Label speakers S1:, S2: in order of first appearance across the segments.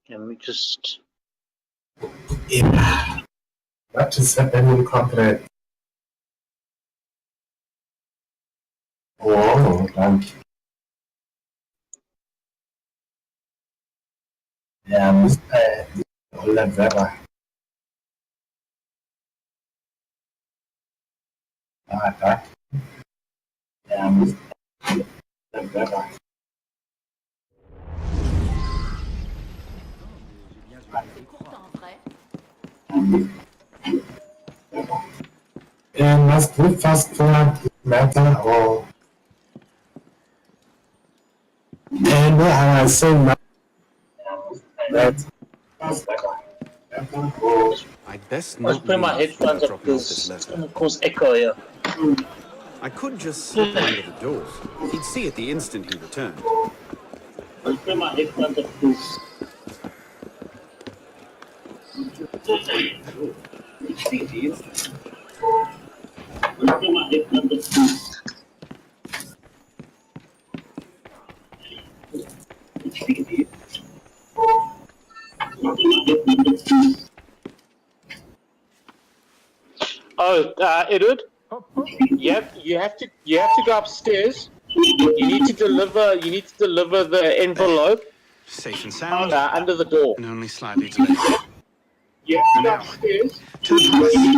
S1: Let me just.
S2: Yeah. That is happening corporate. Oh, danke. Ja, müsste Holland selber. Ah, danke. Ja, müsste Holland selber. It must be fast forward matter or and I say that
S3: I'd best
S1: I was
S3: not
S1: putting my
S3: leave
S1: headphones
S3: without
S1: up
S3: dropping off this
S1: because it's
S3: letter.
S1: going to cause echo here.
S3: I could just slip it under the door. He'd see it the instant he returned.
S1: I was putting my headphones up because.
S3: He'd see it the instant.
S1: I was putting my headphones up because. Oh, Edward. Yep, you have to go upstairs. You need to deliver the envelope
S3: Safe and sound,
S1: under the door.
S3: and only slightly delayed.
S1: You have to go
S3: Now,
S1: upstairs.
S3: to the palace.
S1: You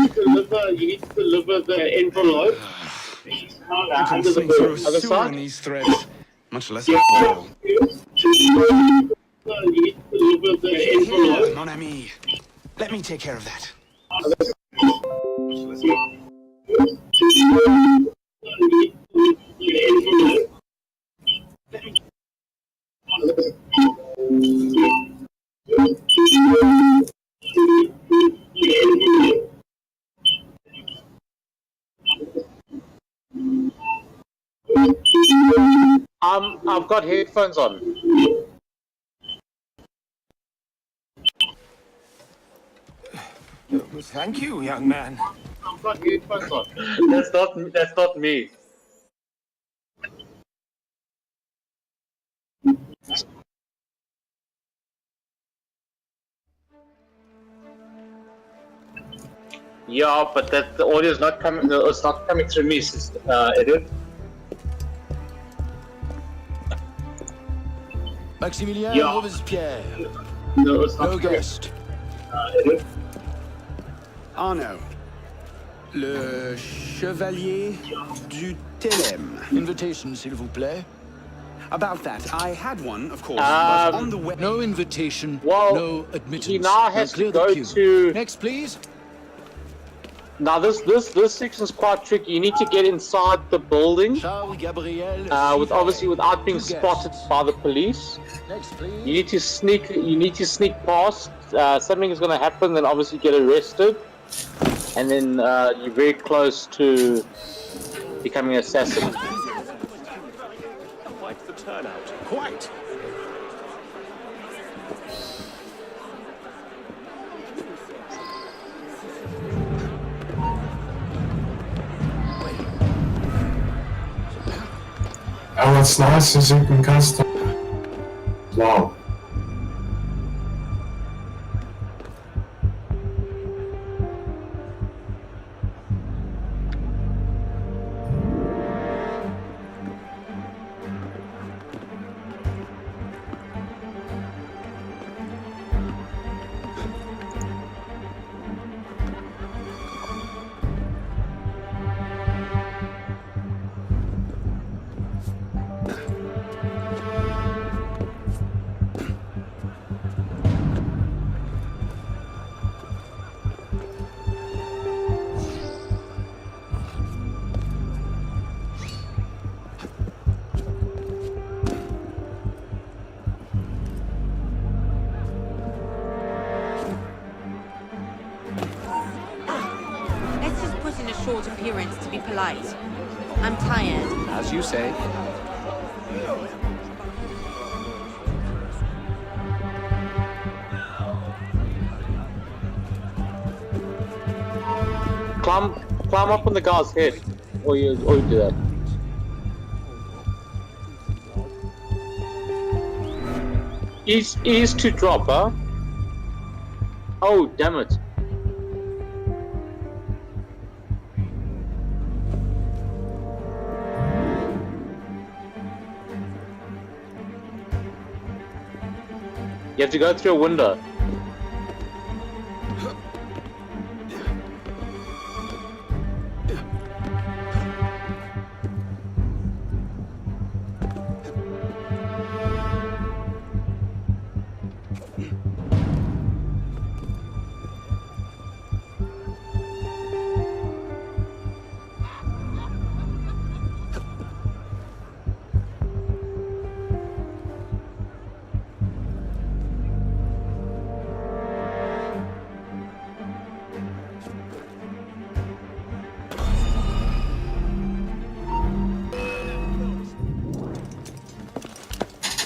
S1: need to deliver the envelope
S3: I couldn't
S1: under the
S3: sling
S1: door.
S3: through a
S1: Other
S3: sewer in
S1: side.
S3: these threads, much less a
S1: You
S3: ball.
S1: need to deliver the
S3: Here,
S1: envelope.
S3: mon ami. Let me take care of that.
S1: I've got headphones on.
S4: Thank you, young man.
S1: I've got headphones on. That's not me. Yeah, but the audio is not coming. No, it's not coming through me, Edward.
S4: Maximilien
S1: Yeah.
S4: Robespierre.
S1: No, it's not
S4: No
S1: coming.
S4: guest.
S1: Edward.
S3: Arno. Le Chevalier du Télème.
S4: Invitation, s'il vous plaît.
S3: About that, I had one, of course, but on the way...
S4: No invitation,
S1: Well,
S4: no admittance.
S1: he now has
S4: clear
S1: to
S4: the
S1: go
S4: queue.
S1: to.
S4: Next, please.
S1: Now this section is quite tricky. You need to get inside the building,
S4: Charles Gabriel.
S1: with obviously without being spotted by the police.
S4: Next, please.
S1: You need to sneak. You need to sneak past. Something is going to happen, then obviously get arrested, and then you're very close to becoming an assassin.
S5: Quite the turnout.
S3: Quite.
S2: And what's nice is you can custom. Wow.
S6: Let's just put in a short appearance to be polite. I'm tired.
S4: As you say.
S1: Climb up on the guy's head, or you do that. Ease to drop, huh? Oh, damn it. You have to go through a window.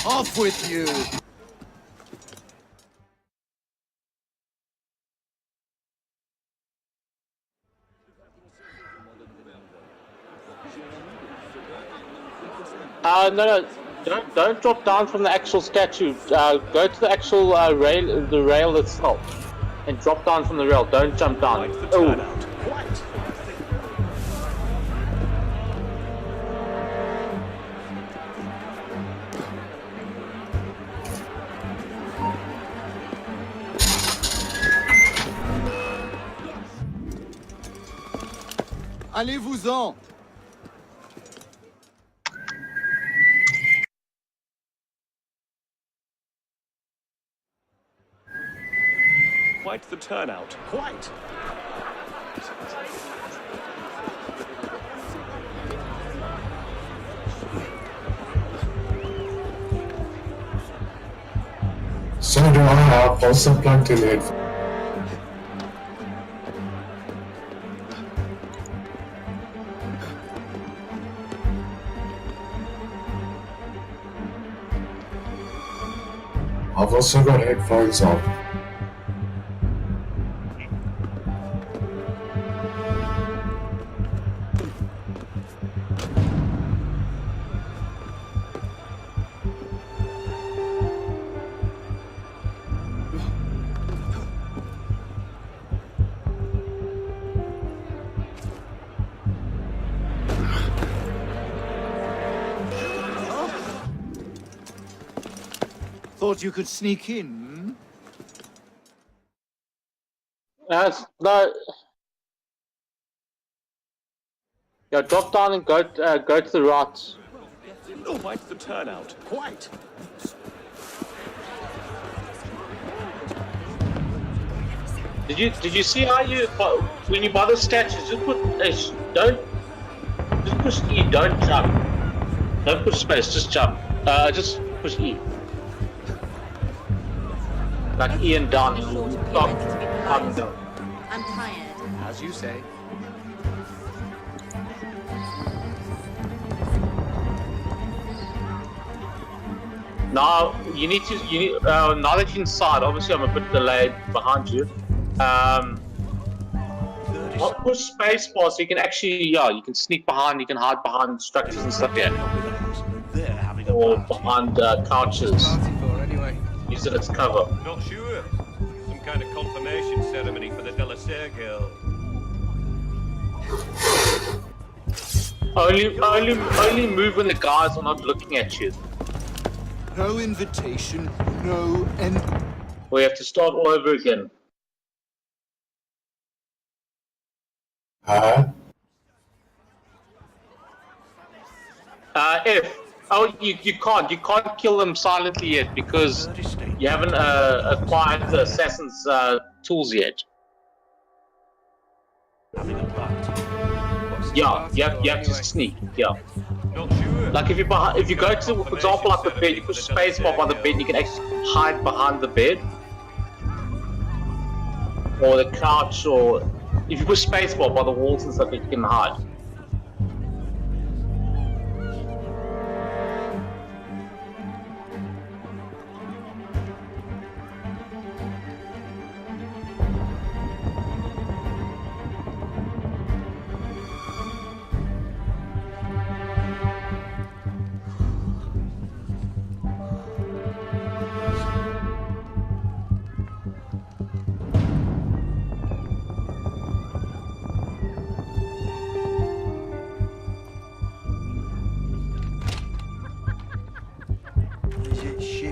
S4: Off with you!
S1: No, don't drop down from the actual statue. Go to the actual rail itself, and drop down from the rail. Don't jump down. Oh.
S4: Allez-vous-en!
S5: Quite the turnout.
S4: Quite!
S2: So do I have also plugged in headphones. I've also got headphones on.
S4: Thought you could sneak in?
S1: No. Yeah, drop down and go to the right.
S5: Quite the turnout.
S4: Quite!
S1: Did you see how when you buy the statues, just put don't just push E, don't jump. Don't push space, just jump. Just push E. Like E and down.
S6: Short
S1: Stop.
S6: appearance to be
S1: Up and
S6: polite.
S1: down.
S6: I'm tired.
S4: As you say.
S1: Now now that you're inside, obviously I'm a bit delayed behind you. I'll push space bar so you can actually, you can sneak behind, you can hide behind structures and stuff here.
S5: They're having a
S1: Or
S5: party.
S1: behind couches.
S4: Party for anyway.
S1: Use it as cover.
S5: Not sure. Some kind of confirmation ceremony for the Delasair girl.
S1: Only move when the guys are not looking at you.
S4: No invitation, no end.
S1: We have to start all over again. If you can't kill them silently yet because you haven't acquired the assassin's tools yet.
S5: Having a party.
S1: Yeah, you have to sneak. Yeah,
S5: Not sure.
S1: like if you go to, for example, like the bed, you push spacebar by the bed, you can actually hide behind the bed or the couch, or if you push spacebar by the walls and stuff, you can hide.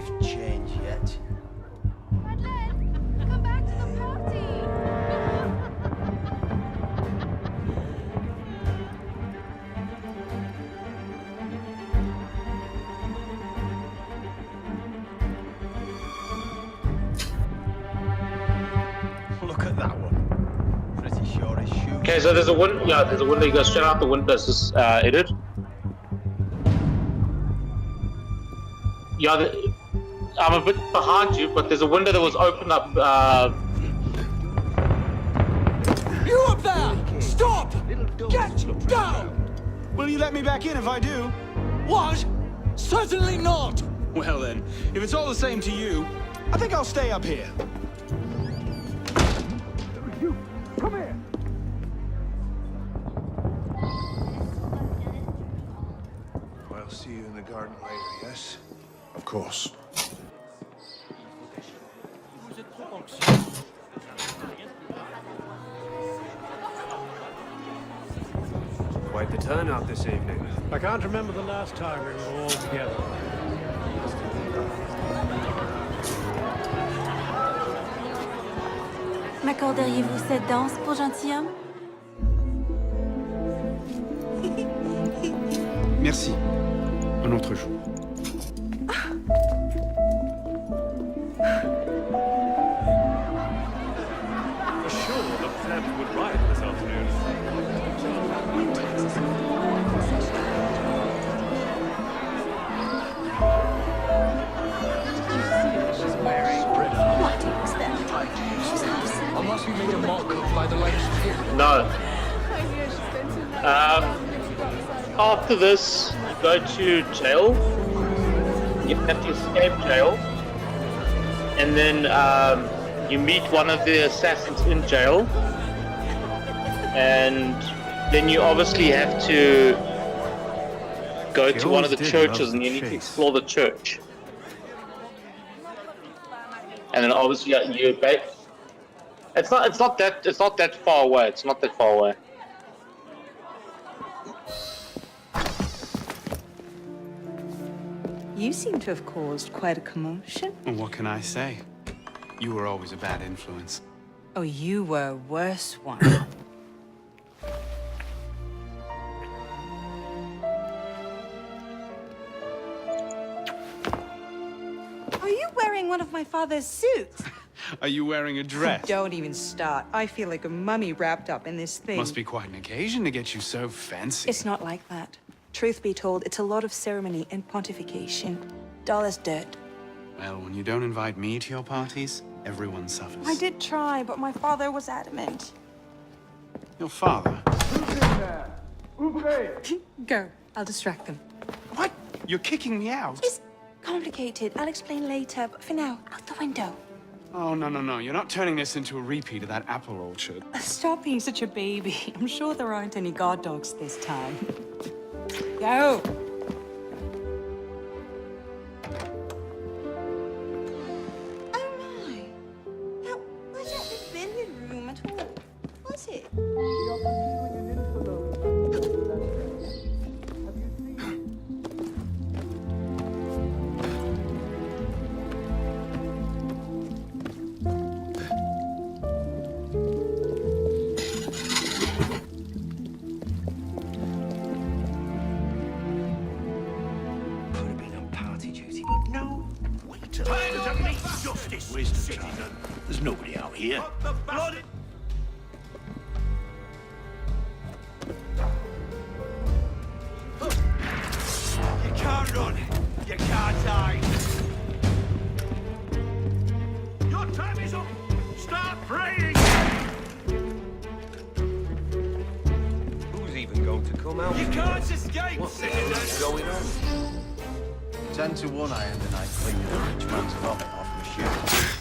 S7: shift change yet.
S6: Madeline, come back to the party.
S7: Look at that one. Pretty sure his shoes.
S1: Okay, so there's a window. Yeah, there's a window. You go straight out the window. This is edit. Yeah, I'm a bit behind you, but there's a window that was opened up.
S8: You up there! Stop! Get down!
S3: Will you let me back in if I do?
S8: What? Certainly not!
S3: Well then, if it's all the same to you, I think I'll stay up here. You, come here!
S4: I'll see you in the garden later, yes? Of course.
S5: Quite the turnout this evening.
S9: I can't remember the last time we were all together.
S6: M'accorderiez-vous cette danse pour gentilhomme?
S3: Merci. Un autre jour.
S5: For sure, the plan would riot this afternoon.
S8: Unless we made a mock by the likes of him.
S1: No. After this, you go to jail. You have to escape jail, and then you meet one of the assassins in jail, and then you obviously have to go to one of the churches, and you need to explore the church. And then obviously you back. It's not that far away. It's not that far away.
S10: You seem to have caused quite a commotion.
S3: Well, what can I say? You were always a bad influence.
S10: Oh, you were a worse one. Are you wearing one of my father's suits?
S3: Are you wearing a dress?
S10: Don't even start. I feel like a mummy wrapped up in this thing.
S3: Must be quite an occasion to get you so fancy.
S10: It's not like that. Truth be told, it's a lot of ceremony and pontification. Dull as dirt.
S3: Well, when you don't invite me to your parties, everyone suffers.
S10: I did try, but my father was adamant.
S3: Your father?
S10: Go. I'll distract them.
S3: What? You're kicking me out?
S10: It's complicated. I'll explain later, but for now, out the window.
S3: Oh, no. You're not turning this into a repeat of that apple orchard.
S10: Stop being such a baby. I'm sure there aren't any guard dogs this time. Go! Oh my! That wasn't the billiard room at all, was it?
S7: Where's the citizen? There's nobody out here. You can't run. You can't hide. Your time is up. Start praying.
S5: Who's even going to come out?
S7: You can't escape, citizen.
S5: What's going on?
S7: 10 to 1 I end the night cleaning a rich man's vomit off my shoe.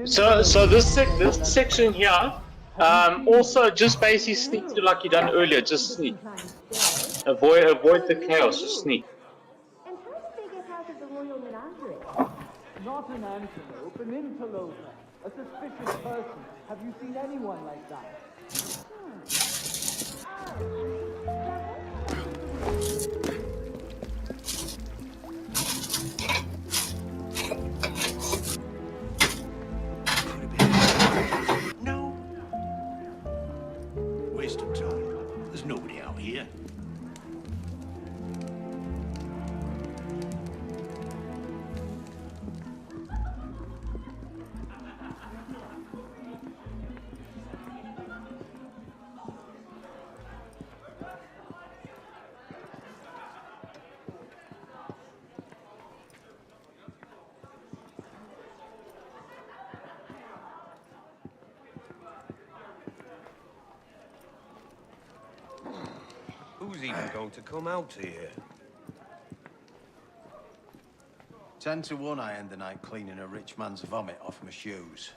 S1: So this section here Also, just basically sneak to like you done earlier. Just sneak. Avoid the chaos. Just sneak.
S10: And how did they get out of the Royal Menagerie?
S8: Not an antelope, an interloper. A suspicious person. Have you seen anyone like that?
S4: No. Waste of time. There's nobody out here.
S5: Who's even going to come out here?
S7: 10 to 1 I end the night cleaning a rich man's vomit off my shoes.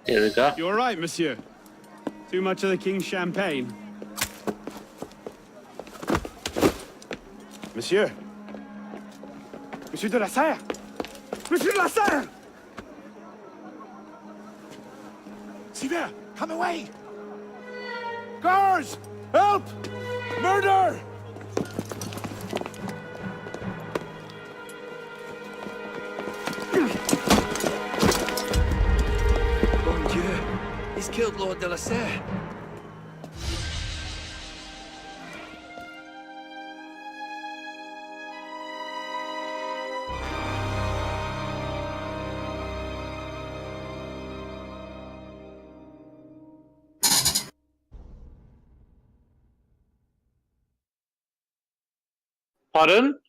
S1: There we go.
S11: You all right, monsieur? Too much of the king's champagne? Monsieur? Monsieur de la Serre? Monsieur de la Serre!
S4: See there! Come away!
S11: Guards! Help! Murder!
S8: Mon Dieu! He's killed Lord de la Serre.
S1: Pardon?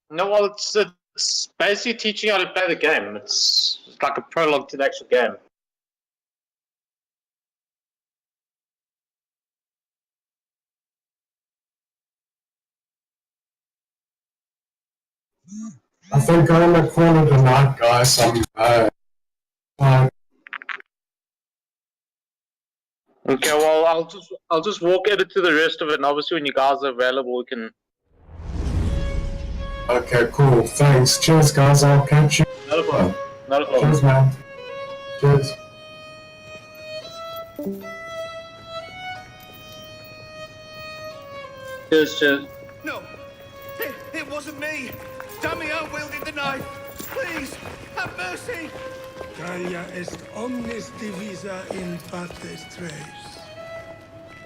S1: No, well, it's basically teaching you how to play the game. It's like a prologue to the actual game.
S2: I think I'm a corner tonight, guys.
S1: Okay, well, I'll just walk edit to the rest of it, and obviously when you guys are available, we can.
S2: Okay, cool. Thanks. Cheers, guys. I'll catch you.
S1: Not a problem. Not a problem.
S2: Cheers, man. Cheers.
S1: Cheers.
S3: No! It wasn't me! Damn me, I wielded the knife! Please! Have mercy!
S9: Talia est omnis divisa in partes tres.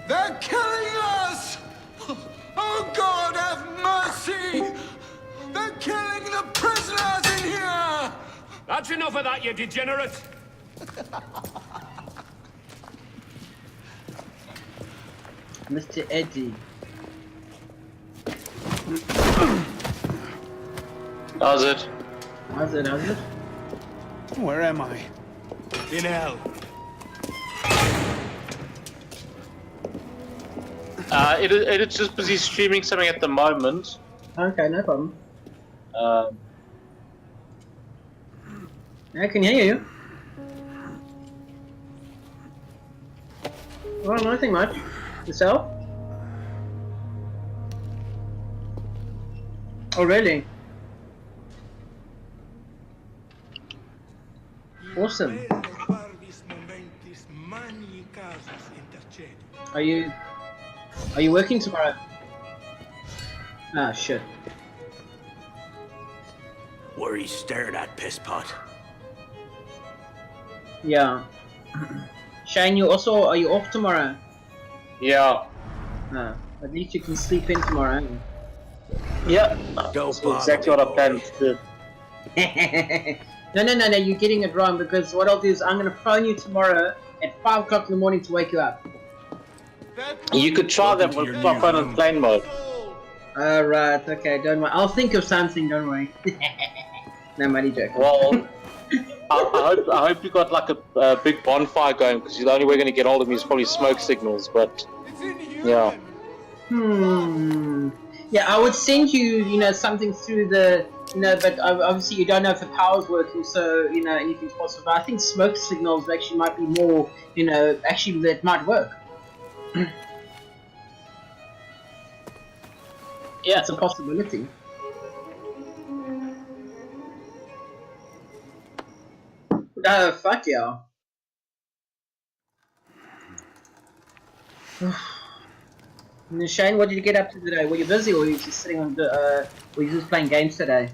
S8: They're killing us! Oh God, have mercy! They're killing the prisoners in here!
S5: That's enough of that, you degenerate!
S12: Mr. Eddie.
S1: How's it?
S12: How's it?
S11: Where am I?
S3: In hell.
S1: It's just busy streaming something at the moment.
S12: Okay, no problem. I can hear you. Well, nothing much. Yourself? Oh, really? Awesome. Are you working tomorrow? Ah, shit.
S3: What are you staring at, pisspot?
S12: Yeah. Shane, are you off tomorrow?
S1: Yeah.
S12: Ah, at least you can sleep in tomorrow.
S1: Yeah. That's exactly what I planned to do.
S12: No, you're getting it wrong, because what I'll do is I'm going to phone you tomorrow at 5 o'clock in the morning to wake you up.
S1: You could try that with my phone on plane mode.
S12: Right, okay, don't worry. I'll think of something, don't worry. No money joke.
S1: Well, I hope you got like a big bonfire going, because the only way you're going to get hold of me is probably smoke signals, but yeah.
S12: Yeah, I would send you, you know, something through the, you know, but obviously you don't know if the power's working, so, you know, anything's possible. But I think smoke signals actually might be more, you know, actually that might work. Yeah, it's a possibility. Fuck yeah. Shane, what did you get up to today? Were you busy, or were you just sitting on the, were you just playing games today?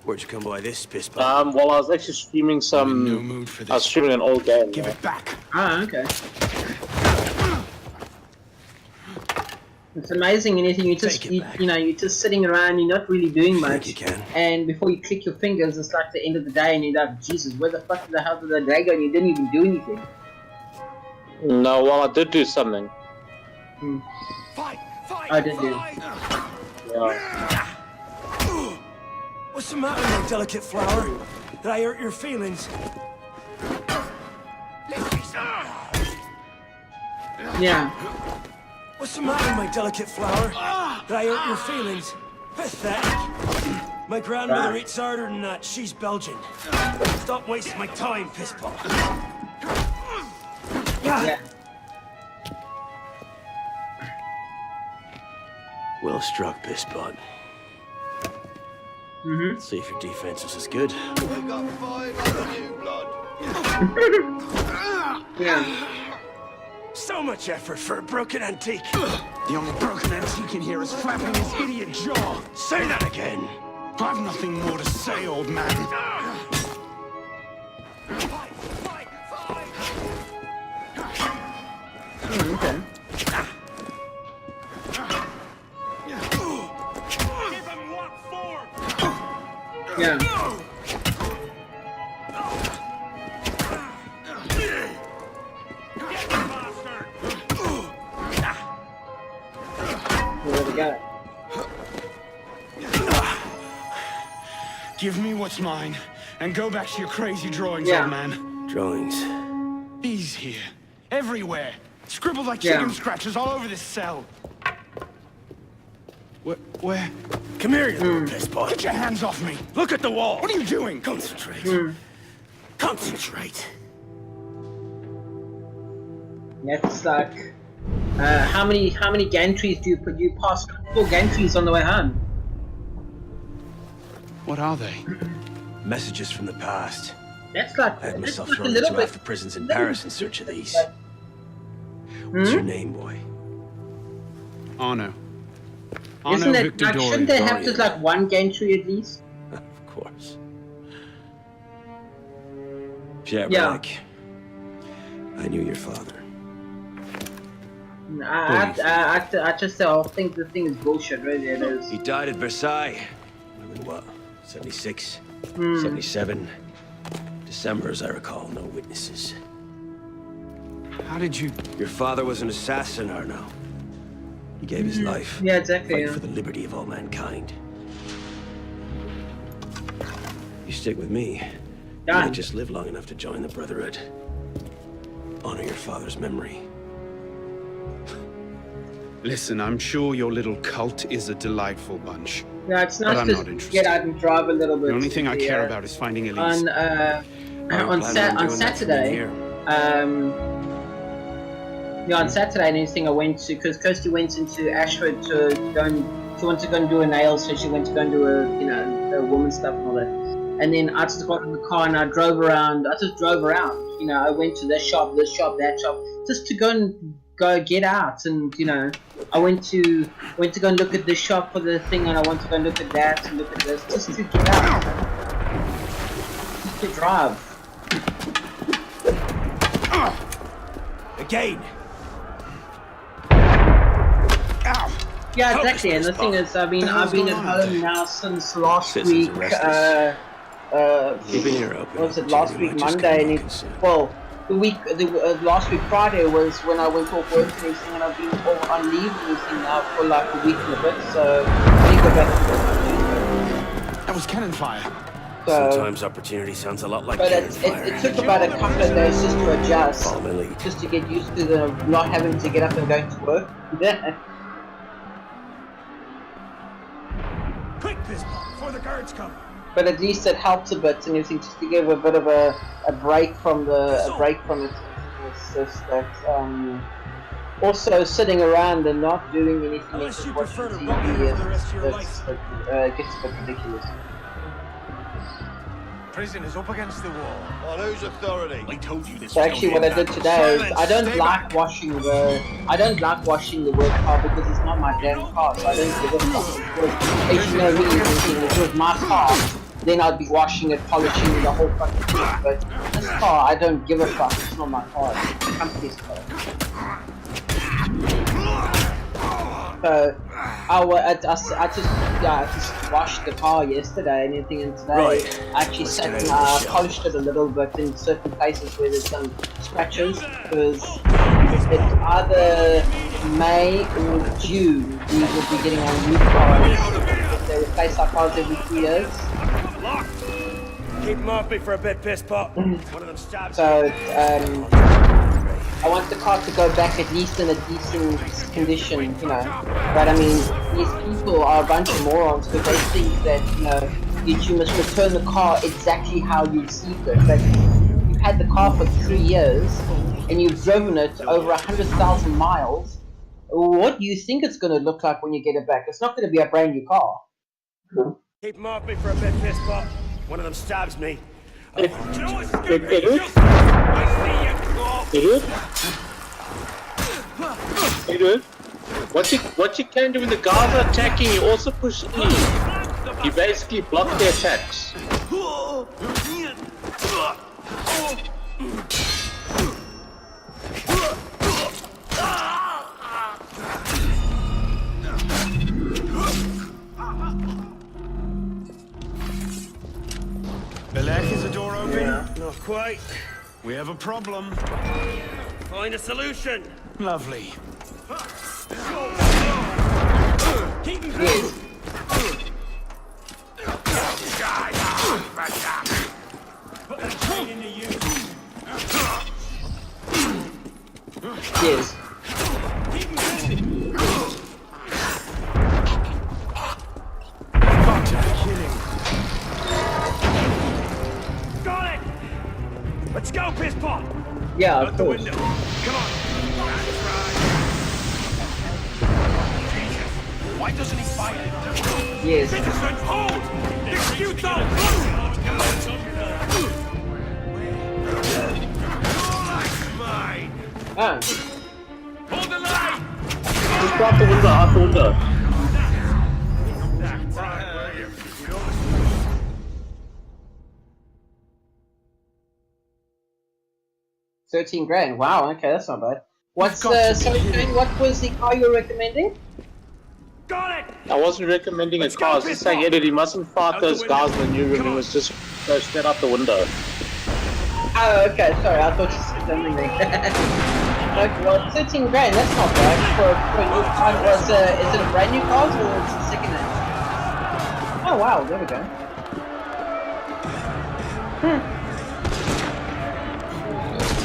S3: Where'd you come by this piss pot?
S1: Well, I was actually streaming some.
S3: No mood for this.
S1: I was streaming an old game.
S3: Give it back.
S12: Ah, okay. It's amazing. Anything you just, you know, you're just sitting around. You're not really doing much.
S3: You can.
S12: And before you click your fingers, it's like the end of the day, and you're like, Jesus, where the fuck the hell did the day go? And you didn't even do anything.
S1: No, well, I did do something.
S12: I did do.
S1: Yeah.
S3: What's the matter, my delicate flower? Did I hurt your feelings?
S12: Yeah.
S3: What's the matter, my delicate flower? Did I hurt your feelings? Pathetic. My grandmother eats harder than that. She's Belgian. Stop wasting my time, pisspot.
S12: Yeah.
S3: Well struck, pisspot. See if your defense is as good.
S12: Yeah.
S3: So much effort for a broken antique. The only broken antique in here is flapping his idiot jaw. Say that again.
S11: I've nothing more to say, old man.
S12: Okay. Yeah. There we go.
S11: Give me what's mine, and go back to your crazy drawings,
S12: Yeah.
S11: old man.
S3: Drawings.
S11: He's here. Everywhere. Scribbled like chicken scratches all over this cell. Where?
S3: Come here, you little pisspot.
S11: Get your hands off me!
S3: Look at the wall.
S11: What are you doing?
S3: Concentrate. Concentrate.
S12: That's like, how many gantries do you put? You pass 4 gantries on the way home.
S11: What are they?
S3: Messages from the past.
S12: That's like,
S3: I had myself
S12: that's like
S3: thrown
S12: a little
S3: into
S12: bit.
S3: half the prisons in Paris in search of these. What's your name, boy?
S11: Arno.
S12: Isn't it, like, shouldn't they have just like 1 gantry at least?
S3: Of course. Pierre
S12: Yeah.
S3: Black. I knew your father.
S12: I just think the thing is bullshit, really. It is.
S3: He died at Versailles. In what? 76? 77? December, as I recall, no witnesses.
S11: How did you...
S3: Your father was an assassin, Arno. He gave his life.
S12: Yeah, exactly.
S3: Fight for the liberty of all mankind. You stick with me. You might just live long enough to join the Brotherhood. Honor your father's memory.
S11: Listen, I'm sure your little cult is a delightful bunch.
S12: Yeah, it's
S11: But
S12: nice
S11: I'm
S12: to
S11: not interested.
S12: get out and drive a little bit.
S11: The only thing I care
S12: Yeah.
S11: about is finding Elise.
S12: On Saturday, yeah, on Saturday and everything, I went to, because Kirsty went into Ashford to go and, she wanted to go and do her nails, so she went to go and do her, you know, her woman stuff and all that. And then I just got in the car and I drove around, you know, I went to this shop, that shop, just to go get out, and, you know, I went to go and look at this shop for the thing, and I want to go and look at that and look at this, just to get out, just to drive.
S3: Again.
S11: Ow!
S12: Yeah, exactly. And the thing is, I've been at home now since last week.
S3: Keep an ear open.
S12: What was it, last week Monday? And well, last week Friday was when I went off work and everything, and I've been on leave and everything now for like a week and a bit, so I need to go back to work on Tuesday.
S11: That was cannon fire.
S13: Sometimes opportunity sounds a lot like
S12: but it took about a couple of days just to adjust, just to get used to the not having to get up and going to work.
S3: Quick, Bismarck, before the guards come.
S12: But at least it helps a bit and everything, just to give a bit of a break from it. It's just that also sitting around and not doing anything.
S3: Unless you prefer to rub here for the rest of your life.
S12: It gets a bit ridiculous.
S7: Prison is up against the wall.
S5: On whose authority?
S7: I told you this.
S12: So actually, what I did today is I don't like washing the work car because it's not my damn car, so I don't give a fuck. Because as you know, really, if it was my car, then I'd be washing it, polishing the whole fucking thing. But this car, I don't give a fuck. It's not my car. It's the company's car. So I just washed the car yesterday and everything, and today I actually sat and polished it a little bit in certain places where there's some scratches, because it's either May or June we will be getting our new cars. They replace our cars every 3 years.
S3: Keep them off me for a bit, piss pot. One of them stabs.
S12: So I want the car to go back at least in a decent condition, you know. But I mean, these people are a bunch of morons because they think that, you must return the car exactly how you received it. But you've had the car for 3 years and you've driven it over 100,000 miles. What do you think it's going to look like when you get it back? It's not going to be a brand new car.
S3: Keep them off me for a bit, piss pot. One of them stabs me.
S1: What you can do when the guards are attacking, you also push E. You basically block their attacks.
S11: Belek, is the door open?
S3: Not quite.
S11: We have a problem.
S3: Find a solution.
S11: Lovely.
S3: Keep him clean. Put that train into use.
S12: Yes.
S3: Keep him busy.
S11: Got to be kidding.
S3: Got it. Let's go, piss pot.
S12: Yeah,
S3: Out
S12: of
S3: the
S12: course.
S3: window. Come on. That's right. Jesus.
S11: Why doesn't he fire?
S12: Yes.
S3: Citizen, hold! Dispute on! Mine.
S12: Ah.
S3: Hold the line!
S1: Just out the window, out the window.
S12: 13 grand. Wow, okay, that's not bad. What's what was the car you're recommending?
S3: Got it!
S1: I wasn't recommending a car. I was just saying, Eddie, he mustn't fight those guys in the new room. He was just go straight out the window.
S12: Oh, okay, sorry, I thought you said something there. Okay, well, 13 grand, that's not bad for a new car. Is it a brand new car or is it second hand? Oh wow, there we go.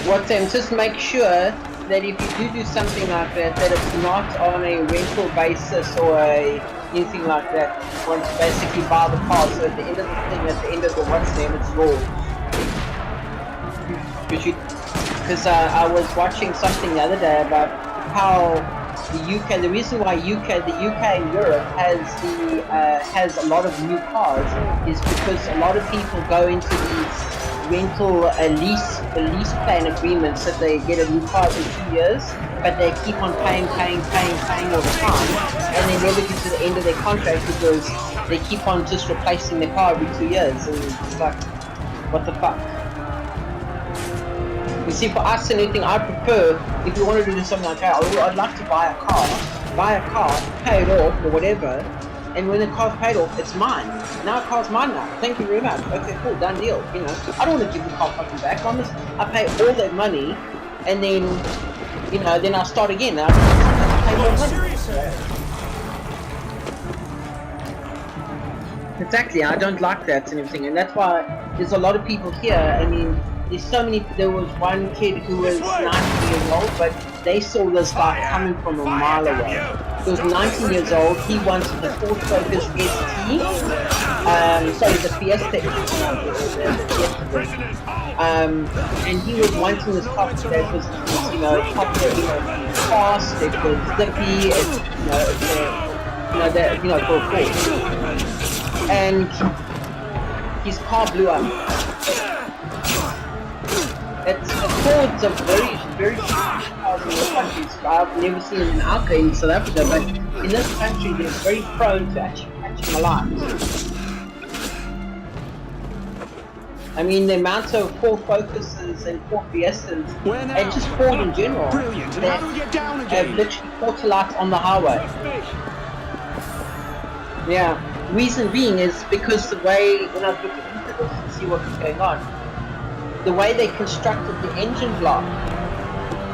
S12: What just make sure that if you do something like that, that it's not on a rental basis or anything like that. You want to basically buy the car, so at the end of the thing, at the end of the what's name, it's yours. Because I was watching something the other day about how the UK, the reason why the UK and Europe has a lot of new cars is because a lot of people go into these rental lease plan agreements that they get a new car in 2 years, but they keep on paying all the time, and they never get to the end of their contract because they keep on just replacing their car every 2 years, and it's like, what the fuck? You see, for us and anything, I prefer, if you want to do something like that, I'd like to buy a car, pay it off or whatever, And when the car's paid off, it's mine. Now the car's mine now. Thank you very much. Okay, cool, done deal. You know, I don't want to give the car fucking back. I pay all that money, and then, you know, then I start again. I pay more money. Exactly, I don't like that and everything, and that's why there's a lot of people here. I mean, there's so many. There was one kid who was 19 years old, but they saw this guy coming from a mile away. He was 19 years old. He wanted the Ford Focus ST, sorry, the Fiesta and he was wanting this car that was, you know, popular, you know, fast. It was zippy. It's, you know, for a Ford. And his car blew up. Fords are very cheap cars in this country. So I've never seen them out there in South Africa, but in this country they're very prone to actually catching alive. I mean, the amount of Ford Focuses and Ford Fiestas, and just Ford in general, that have literally caught alight on the highway. Yeah. Reason being is because the way, when I was looking into this to see what was going on, the way they constructed the engine block,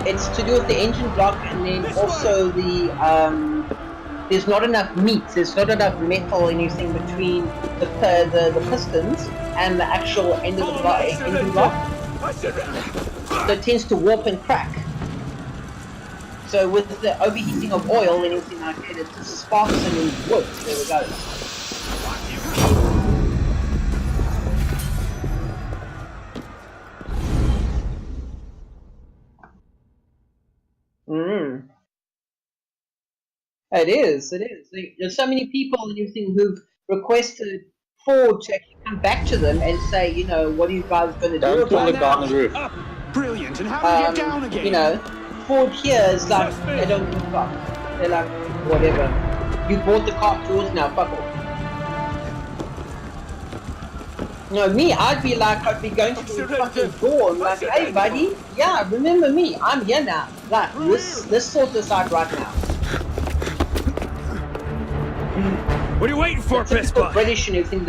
S12: it's to do with the engine block, and then also the, there's not enough meat, there's not enough metal or anything between the pistons and the actual end of the engine block, so it tends to warp and crack. So with the overheating of oil and everything like that, it just sparks and then whoop, there we go. It is. There's so many people and everything who've requested Ford to actually come back to them and say, you know, what are you guys going to do about it?
S11: On the roof. Brilliant. And how do we get down again?
S12: You know, Ford here is like, they don't give a fuck. They're like, whatever. You bought the car, yours now, fuck off. You know, me, I'd be going to the fucking door and like, hey buddy, yeah, remember me, I'm here now. Like, let's sort this out right now.
S3: What are you waiting for, piss
S12: The British and everything,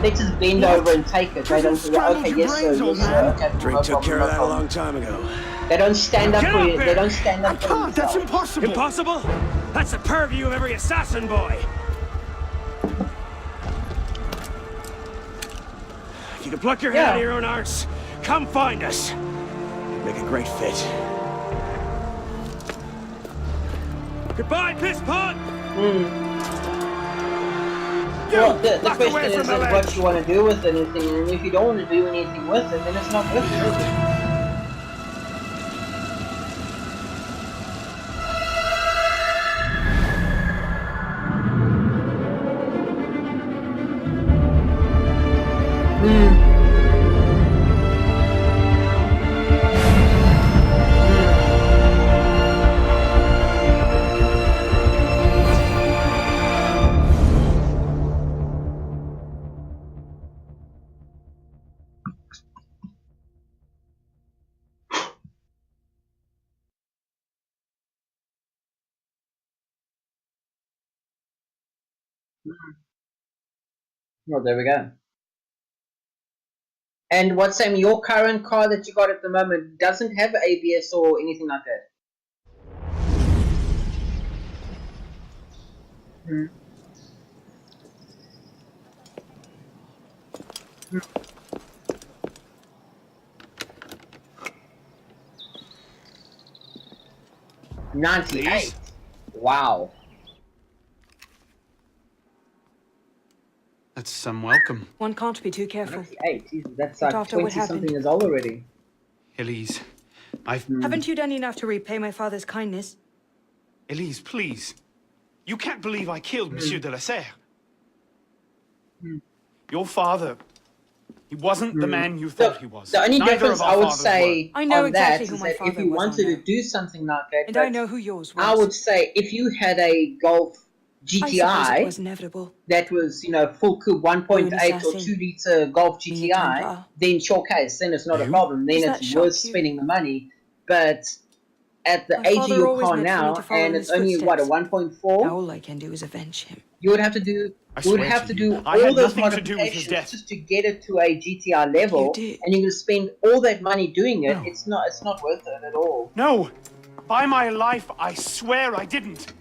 S12: they just bend over and take it. They don't say, okay, yes sir, okay.
S3: Drake took care of that a long time ago.
S12: They don't stand up for it, they don't stand up for themselves.
S3: That's impossible! Impossible? That's the purview of every assassin boy! If you can pluck your head out of your own arse, come find us. You'd make a great fit. Goodbye, piss pot!
S12: Well, the question is what you want to do with anything, and if you don't want to do anything with it, then it's not worth it, is it? Well, there we go. And what's Sam, your current car that you got at the moment doesn't have ABS or anything like that? 98. Wow.
S11: That's some welcome.
S6: One can't be too careful.
S12: 98. Jesus, that's like 20-something years old already.
S11: Elise,
S6: Haven't you done enough to repay my father's kindness?
S11: Elise, please. You can't believe I killed Monsieur de la Serre. Your father, he wasn't the man you thought he was.
S12: The only
S11: Neither
S12: difference
S11: of our
S12: I would
S11: fathers
S12: say
S6: I know
S12: on
S6: exactly
S12: that
S6: who
S12: is
S6: my
S12: that
S6: father
S12: if you
S6: was
S12: wanted
S6: on
S12: to do something like that,
S6: And I know who yours was.
S12: I would say if you had a Golf
S6: I suppose it
S12: GTI
S6: was inevitable.
S12: that was, you know, full coupe 1.8 or
S6: assassin.
S12: 2-liter Golf GTI, then sure case, then it's not a problem. Then
S6: Does that
S12: it's
S6: shock
S12: worth
S6: you?
S12: spending the money. But at the
S10: My
S12: age of
S10: father
S12: your
S10: always
S12: car
S10: meant for me
S12: now,
S10: to follow in
S12: and
S10: his
S12: it's only what, a
S10: footsteps.
S12: 1.4,
S10: All I can do is avenge him.
S12: you would have to do.
S11: I
S12: You would
S11: swear
S12: have
S11: to
S12: to
S11: you,
S12: do
S11: I
S12: all
S11: had
S12: those
S11: nothing to do with his
S12: modifications
S11: death.
S12: just to get it to a GTR level,
S10: You did.
S12: and you're going to spend all that money doing it.
S11: No.
S12: It's not worth it at all.
S11: No! By my life, I swear I didn't!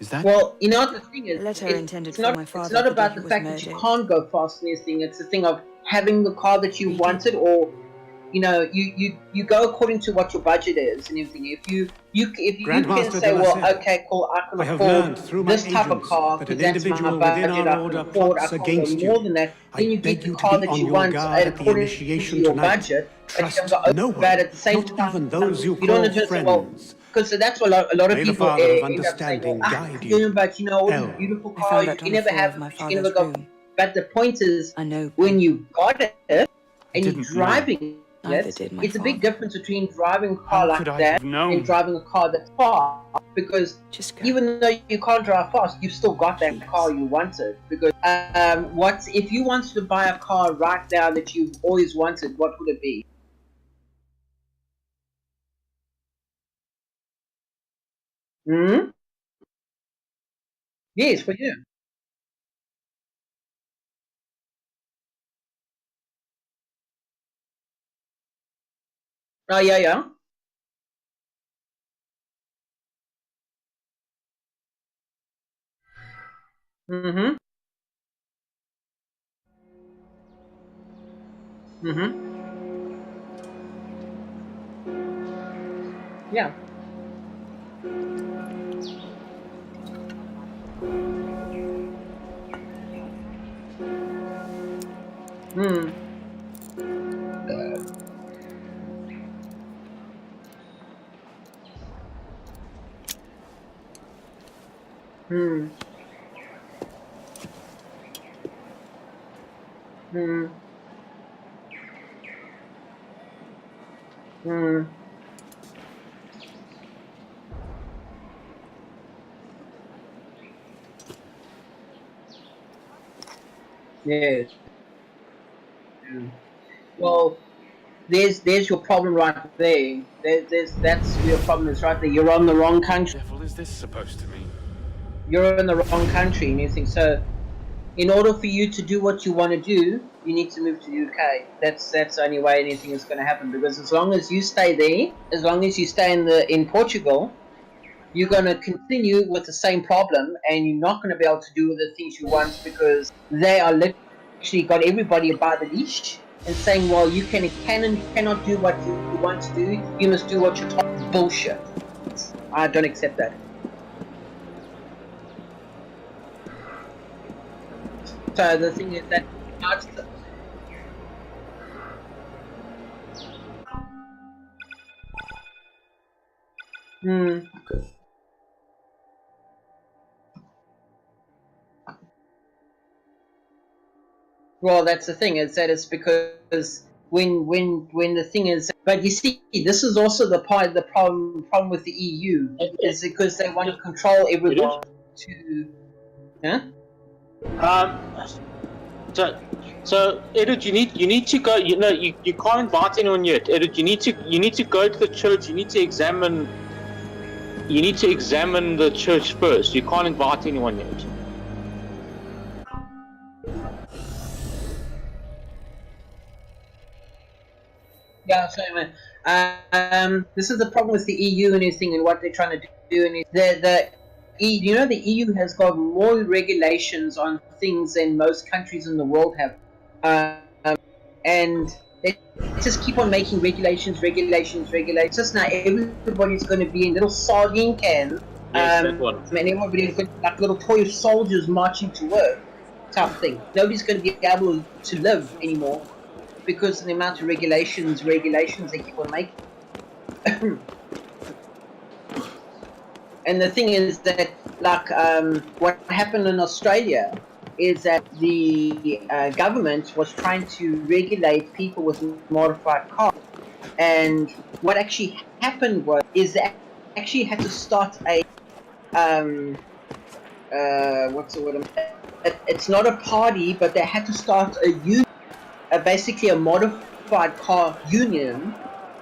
S11: Is that?
S12: Well, you know what the thing is,
S10: A letter intended
S12: it's
S10: for
S12: not,
S10: my father
S12: it's not
S10: the day
S12: about
S10: he
S12: the
S10: was
S12: fact that you
S10: murdered.
S12: can't go fast in this thing. It's the thing of having the car that you
S10: Read it.
S12: wanted, or you know, you go according to what your budget is and everything. If you can
S9: Grandmaster
S12: say,
S9: de la
S12: well,
S9: Serre,
S12: okay, cool, I can
S9: I have learned
S12: afford
S9: through my
S12: this type of
S9: agents
S12: car
S9: that
S12: because
S9: an
S12: that's my
S9: individual
S12: budget.
S9: within our
S12: I
S9: order
S12: can afford. I
S9: plots
S12: can't go
S9: against
S12: more
S9: you.
S12: than that.
S9: I
S12: Then you
S9: beg
S12: get
S9: you
S12: the
S9: to
S12: car
S9: be
S12: that
S9: on
S12: you
S9: your
S12: want
S9: guard at the
S12: according to
S9: initiation
S12: your
S9: tonight.
S12: budget.
S9: Trust no one,
S12: But at the same
S9: not
S12: time,
S9: even those you
S12: you don't
S9: call
S12: want to just say, well,
S9: friends.
S12: because that's what a lot of
S9: May the
S12: people
S9: Father of
S12: end up saying, well,
S9: understanding guide you.
S12: but you know, all these
S9: L.
S12: beautiful
S10: I found
S12: cars,
S10: that
S12: you
S10: on
S12: can
S10: the
S12: never
S10: floor
S12: have
S10: of my
S12: it, you can never
S10: father's
S12: go.
S10: room.
S12: But the point is,
S10: I know.
S12: when you got it and you're
S11: didn't know.
S12: driving
S10: Neither
S12: it,
S10: did my
S12: it's a big
S10: father.
S12: difference between driving a car
S11: How
S12: like
S11: could I
S12: that
S11: have known?
S12: and driving a car that's fast. Because
S10: Just go.
S12: even though you can't drive fast, you've still got that
S10: Please.
S12: car you wanted. Because what if you wanted to buy a car right now that you've always wanted? What would it be? Hmm. Yes, for you. Oh yeah, yeah. Mm-hmm. Mm-hmm. Yeah. Hmm. Hmm. Hmm. Hmm. Yes. Hmm. Well, there's your problem right there. That's where your problem is right there. You're on the wrong country.
S11: What the devil is this supposed to mean?
S12: You're in the wrong country and everything. So, in order for you to do what you want to do, you need to move to the UK. That's the only way anything is going to happen. Because as long as you stay there, as long as you stay in Portugal, you're going to continue with the same problem, and you're not going to be able to do the things you want because they are literally got everybody by the leash and saying, well, you cannot do what you want to do. You must do what you're told. Bullshit. I don't accept that. So the thing is that Hmm. Well, that's the thing, is that it's because when the thing is, but you see, this is also the problem with the EU, is because they want to control everyone to, yeah.
S1: So Edward, you need to go. You know, you can't invite anyone yet, Edward. You need to go to the church. You need to examine the church first. You can't invite anyone yet.
S12: Yeah, so this is the problem with the EU and everything, and what they're trying to do. And you know, the EU has got more regulations on things than most countries in the world have, and they just keep on making regulations. Just now, everybody's going to be in little sardine cans,
S1: Yes, that one.
S12: and everybody's going to be like little toy soldiers marching to work, type of thing. Nobody's going to be able to live anymore, because of the amount of regulations they keep on making. And the thing is that, like, what happened in Australia is that the government was trying to regulate people with modified cars, and what actually happened is they actually had to start a what's the word? It's not a party, but they had to start a union, basically a modified car union,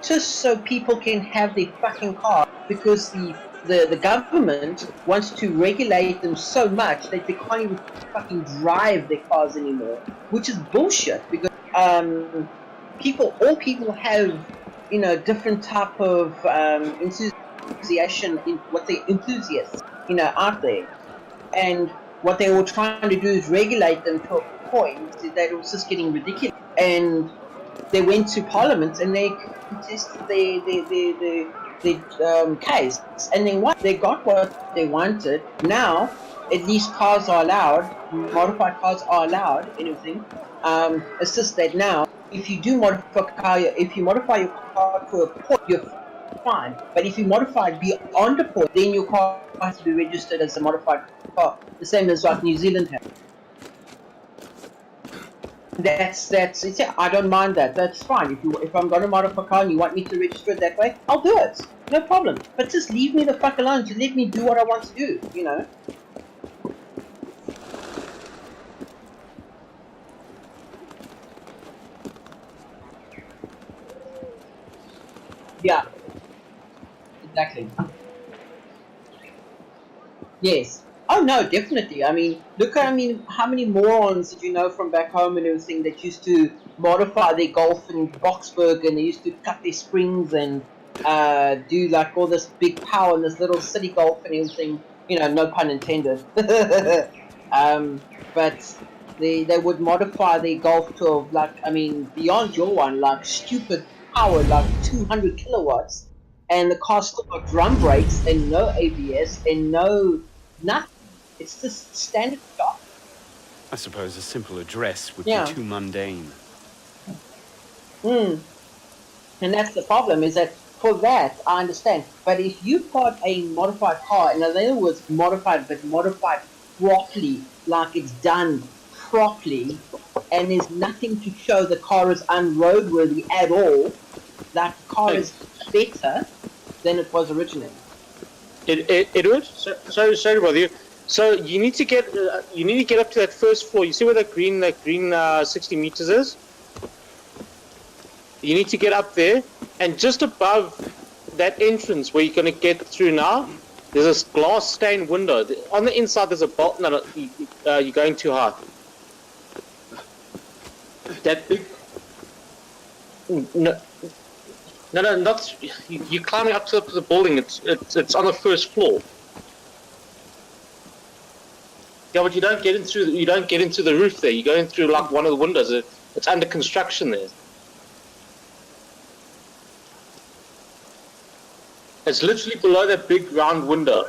S12: just so people can have their fucking car, because the government wants to regulate them so much that they can't even fucking drive their cars anymore, which is bullshit. Because all people have, you know, different type of enthusiasm in what they enthusiasts, you know, out there, and what they were trying to do is regulate them to a point that it was just getting ridiculous. And they went to Parliament and they contested the case, and then what? They got what they wanted. Now, at least cars are allowed, modified cars are allowed, and everything. It's just that now, if you do modify a car, if you modify your car to a point, you're fine. But if you modify it beyond a point, then your car has to be registered as a modified car, the same as what New Zealand has. That's it's, I don't mind that. That's fine. If I'm gonna modify a car and you want me to register it that way, I'll do it. No problem. But just leave me the fuck alone. Just let me do what I want to do. You know. Yeah. Exactly. Yes. Oh no, definitely. I mean, look. I mean, how many morons did you know from back home and everything that used to modify their Golf in Boxburg, and they used to cut their springs and do like all this big power in this little city Golf and everything. You know, no pun intended. But they would modify their Golf to like, I mean, beyond your one, like stupid power, like 200 kilowatts, and the car still got drum brakes and no ABS and no nothing. It's just standard stuff.
S14: I suppose a simple address would
S12: Yeah.
S14: be too mundane.
S12: And that's the problem, is that for that, I understand. But if you've got a modified car, in other words, modified properly, like it's done properly, and there's nothing to show the car is unroadworthy at all, that car is better than it was originally.
S1: Edward, sorry to bother you. So you need to get up to that first floor. You see where that green 60 meters is? You need to get up there, and just above that entrance where you're going to get through now, there's this glass stained window. On the inside there's a bolt. No, you're going too hard. That big. No, not. You're climbing up to the building. It's on the first floor. Yeah, but you don't get into the roof there. You're going through like one of the windows. It's under construction there. It's literally below that big round window.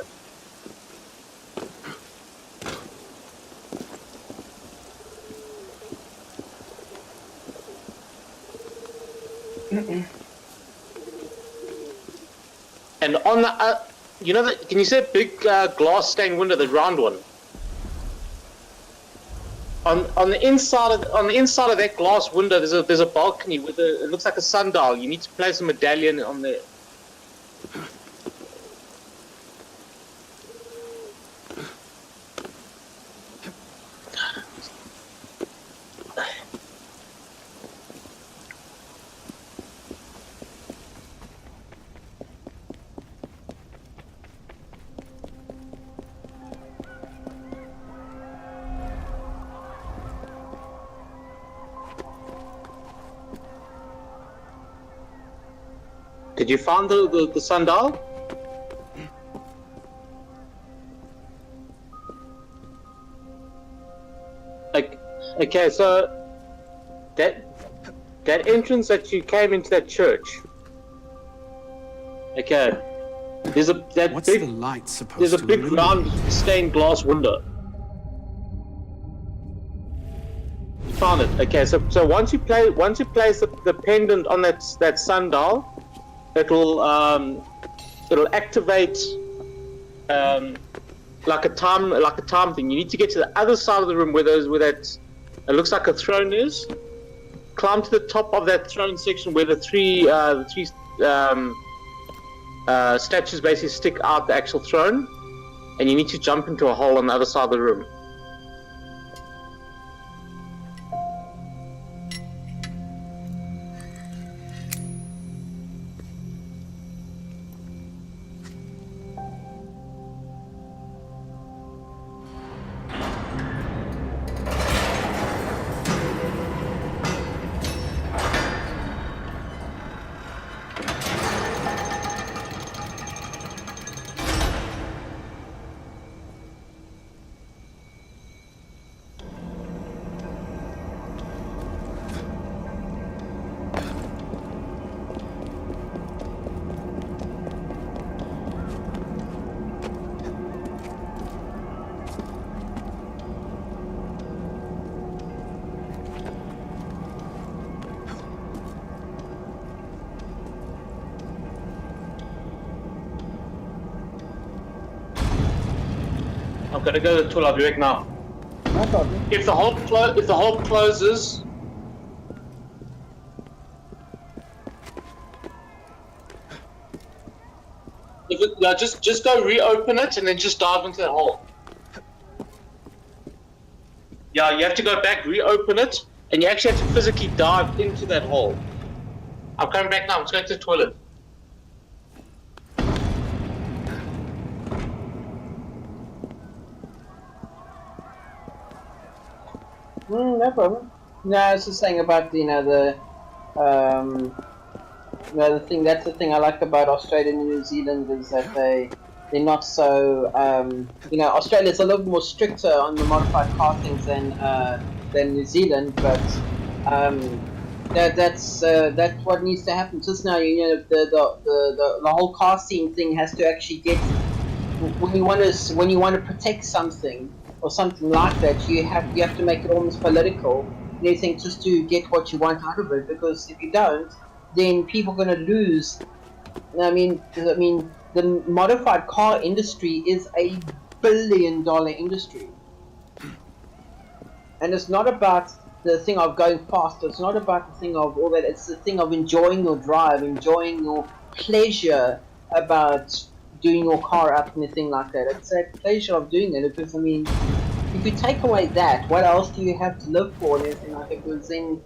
S1: And on the, you know that? Can you see a big glass stained window, the round one? On the inside of that glass window, there's a balcony with it looks like a sundial. You need to place a medallion on there. Did you find the sundial? Okay, so that entrance that you came into that church. Okay, there's a big round stained glass window. You found it. Okay, so once you place the pendant on that sundial, it'll activate like a time thing. You need to get to the other side of the room where that it looks like a throne is. Climb to the top of that throne section where the three statues basically stick out the actual throne, and you need to jump into a hole on the other side of the room. I'm gonna go to the tool. I'll be back now.
S9: No problem.
S1: If the hole closes, just go reopen it and then just dive into that hole. Yeah, you have to go back, reopen it, and you actually have to physically dive into that hole. I'm coming back now. I'm just going to the toilet.
S12: No problem. No, I was just saying about the thing. That's the thing I like about Australia and New Zealand is that they're not so Australia's a little more stricter on the modified car things than New Zealand, but that's what needs to happen. Just now, the whole car scene thing has to actually get when you want to protect something or something like that, you have to make it almost political and everything just to get what you want out of it. Because if you don't, then people are going to lose. I mean, the modified car industry is a billion-dollar industry, and it's not about the thing of going fast. It's not about the thing of all that. It's the thing of enjoying your drive, enjoying your pleasure about doing your car up and a thing like that. It's that pleasure of doing it. Because I mean, if you take away that, what else do you have to live for and everything like that? Because then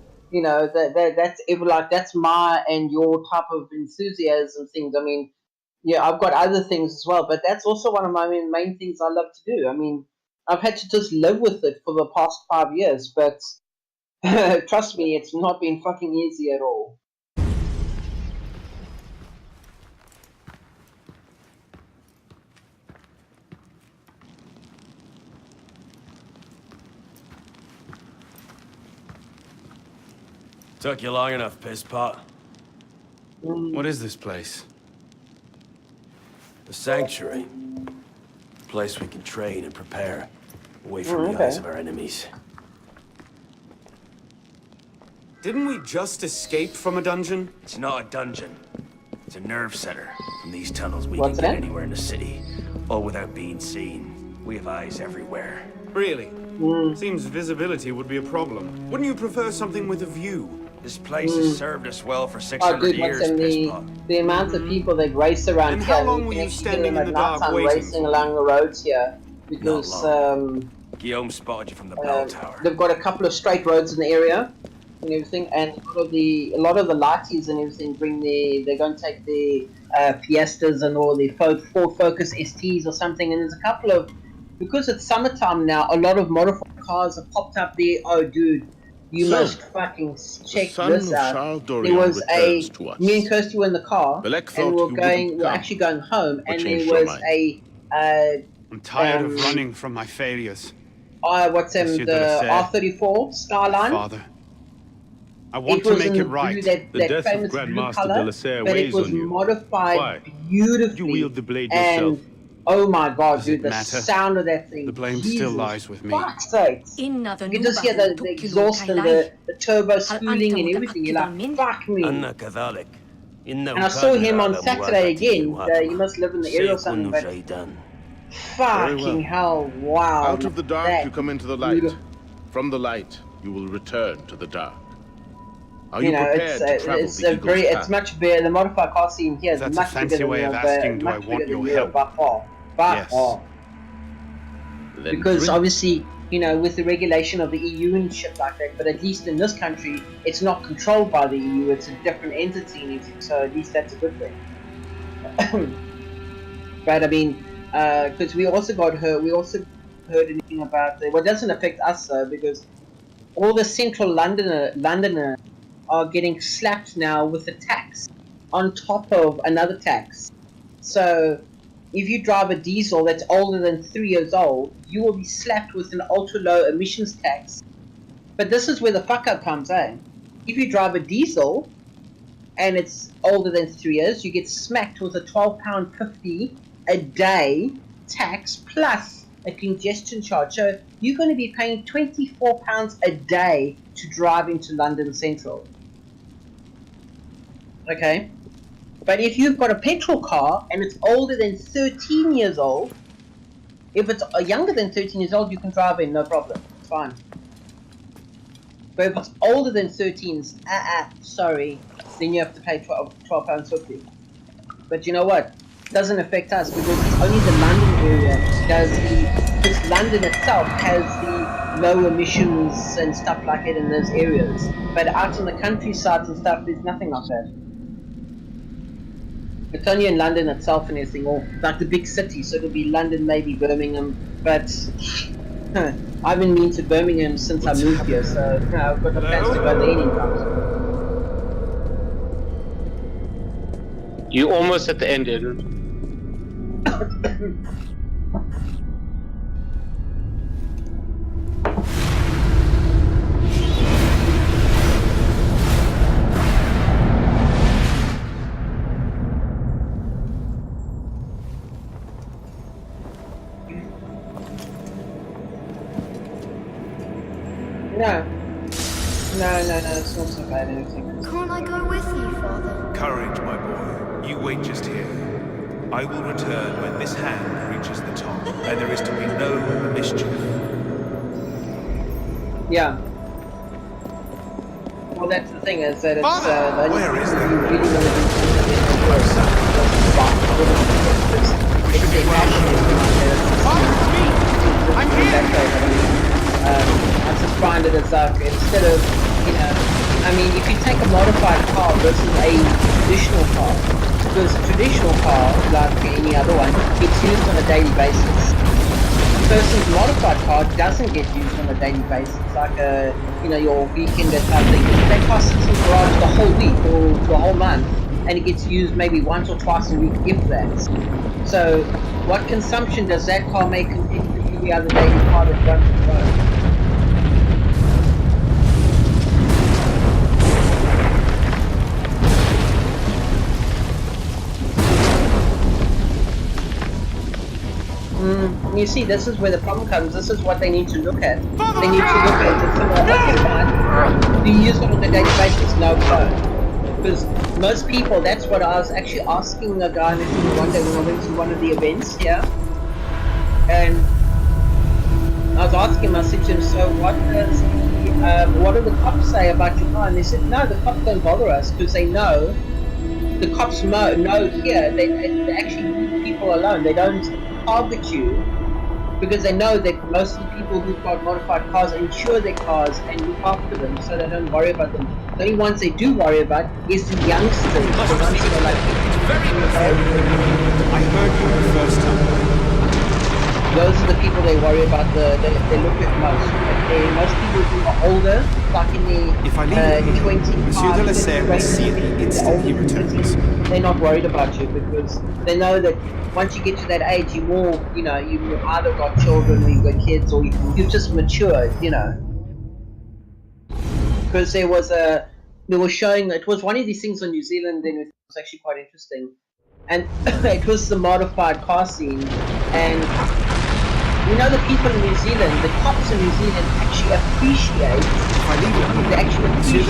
S12: that's my and your type of enthusiasm things. I mean, yeah, I've got other things as well, but that's also one of my main things I love to do. I mean, I've had to just live with it for the past 5 years, but trust me, it's not been fucking easy at all.
S13: Took you long enough, piss pot.
S14: What is this place?
S13: The sanctuary. A place we can train and prepare, away from the eyes of our enemies.
S14: Didn't we just escape from a dungeon?
S13: It's not a dungeon. It's a nerve center. From these tunnels, we
S12: What's
S13: can get
S12: that?
S13: anywhere in the city, all without being seen. We have eyes everywhere.
S14: Really? Seems visibility would be a problem. Wouldn't you prefer something with a view?
S13: This place has served us well for
S12: Oh,
S13: 600
S12: dude,
S13: years,
S12: what's in
S13: piss pot.
S12: the amount of people that race around
S14: And
S12: here?
S14: how long
S12: you
S14: were
S12: can
S14: you
S12: actually
S14: standing
S12: hear them
S14: in the dark
S12: at nighttime
S14: waiting
S12: racing
S14: for?
S12: along the roads here because
S13: Guillaume spotted you from the bell tower.
S12: they've got a couple of straight roads in the area and everything, and a lot of the lighties and everything they're going to take the Fiestas and all the Ford Focus STs or something, and there's a couple of, because it's summertime now, a lot of modified cars have popped up there. Oh dude, you must fucking check this out. There was me and Kirsty were in the car and we're actually going home, and there was
S11: I'm tired of running from my failures.
S12: the R34 Skyline.
S11: Father, I want to make it right.
S12: That famous blue color, but it was modified beautifully.
S11: You wield the blade
S12: and
S11: yourself.
S12: oh my god,
S11: Does
S12: dude,
S11: it
S12: the
S11: matter?
S12: sound of that thing.
S11: The blame
S12: Jesus,
S11: still lies with me.
S12: Fuck's sakes. You can just hear the exhaust and the turbo spooling and everything. You're like, fuck me. And I saw him on Saturday again. You must live in the area or something, but fucking hell, wow.
S15: Out of the dark,
S12: that
S15: you come into the light.
S12: beautiful.
S15: From the light, you will return to the dark. Are
S12: You
S15: you
S12: know,
S15: prepared to travel
S12: it's
S15: the
S12: a
S15: Eagle's
S12: very,
S15: path?
S12: it's much bigger. The modified car scene here is
S11: That's
S12: much
S11: a fancy
S12: bigger
S11: way
S12: than
S11: of asking, do I
S12: much
S11: want
S12: bigger
S11: your
S12: than Europe,
S11: help?
S12: by far.
S15: Then
S12: Because
S15: drink.
S12: obviously, you know, with the regulation of the EU and shit like that, but at least in this country, it's not controlled by the EU, it's a different entity and everything, so at least that's a good thing. But I mean, because we also heard anything about well, it doesn't affect us though, because all the central Londoners are getting slapped now with a tax on top of another tax. So if you drive a diesel that's older than 3 years old, you will be slapped with an ultra low emissions tax. But this is where the fuck up comes, eh? If you drive a diesel and it's older than 3 years, you get smacked with a £12.50 a day tax plus a congestion charge. So you're going to be paying £24 a day to drive into London Central. Okay? But if you've got a petrol car and it's older than 13 years old, If it's younger than 13 years old, you can drive in, no problem. It's fine. But if it's older than 13, sorry, then you have to pay £12.50. But you know what? It doesn't affect us because it's only the London area because London itself has the low emissions and stuff like it in those areas. But out on the countryside and stuff, there's nothing like that. It's only in London itself and everything, or like the big cities, so it'll be London, maybe Birmingham, but I haven't been to Birmingham since I moved here, so I've got no plans to go there anytime soon.
S1: You almost at the end, Edward.
S12: No, it's not so bad anything.
S10: Can't I go with you, Father?
S4: Courage, my boy. You wait just here. I will return when this hand reaches the top, and there is to be no mischief.
S12: Yeah. Well, that's the thing, is that it's
S4: where is that?
S12: You really want to do I'm here! I just find it as instead of, I mean, if you take a modified car versus a traditional car, because a traditional car, like any other one, gets used on a daily basis. A person's modified car doesn't get used on a daily basis, like your weekend or something. That car sits in the garage the whole week or the whole month, and it gets used maybe once or twice a week, if that. So, what consumption does that car make compared to every other daily car that runs the road? You see, this is where the problem comes. This is what they need to look at. They need to look at okay, fine. Do you use it on a daily basis? No, because most people, that's what I was actually asking a guy one day when I went to one of the events here. And I was asking him, I said to him, so what do the cops say about your car? And they said, no, the cops don't bother us because they know, the cops know here, they actually leave people alone. They don't target you because they know that most of the people who've got modified cars insure their cars and look after them, so they don't worry about them. The only ones they do worry about is the youngsters, the ones who are like,
S11: I heard you the first time.
S12: those are the people they worry about, they look at most. Most people who are older, like in the 20s,
S11: Monsieur de la Serre will see the instant he returns.
S12: They're not worried about you because they know that once you get to that age, you've either got children or you've got kids or you've just matured, Because they were showing, it was one of these things on New Zealand, and it was actually quite interesting. And it was the modified car scene, and the people in New Zealand, the cops in New Zealand actually appreciate you,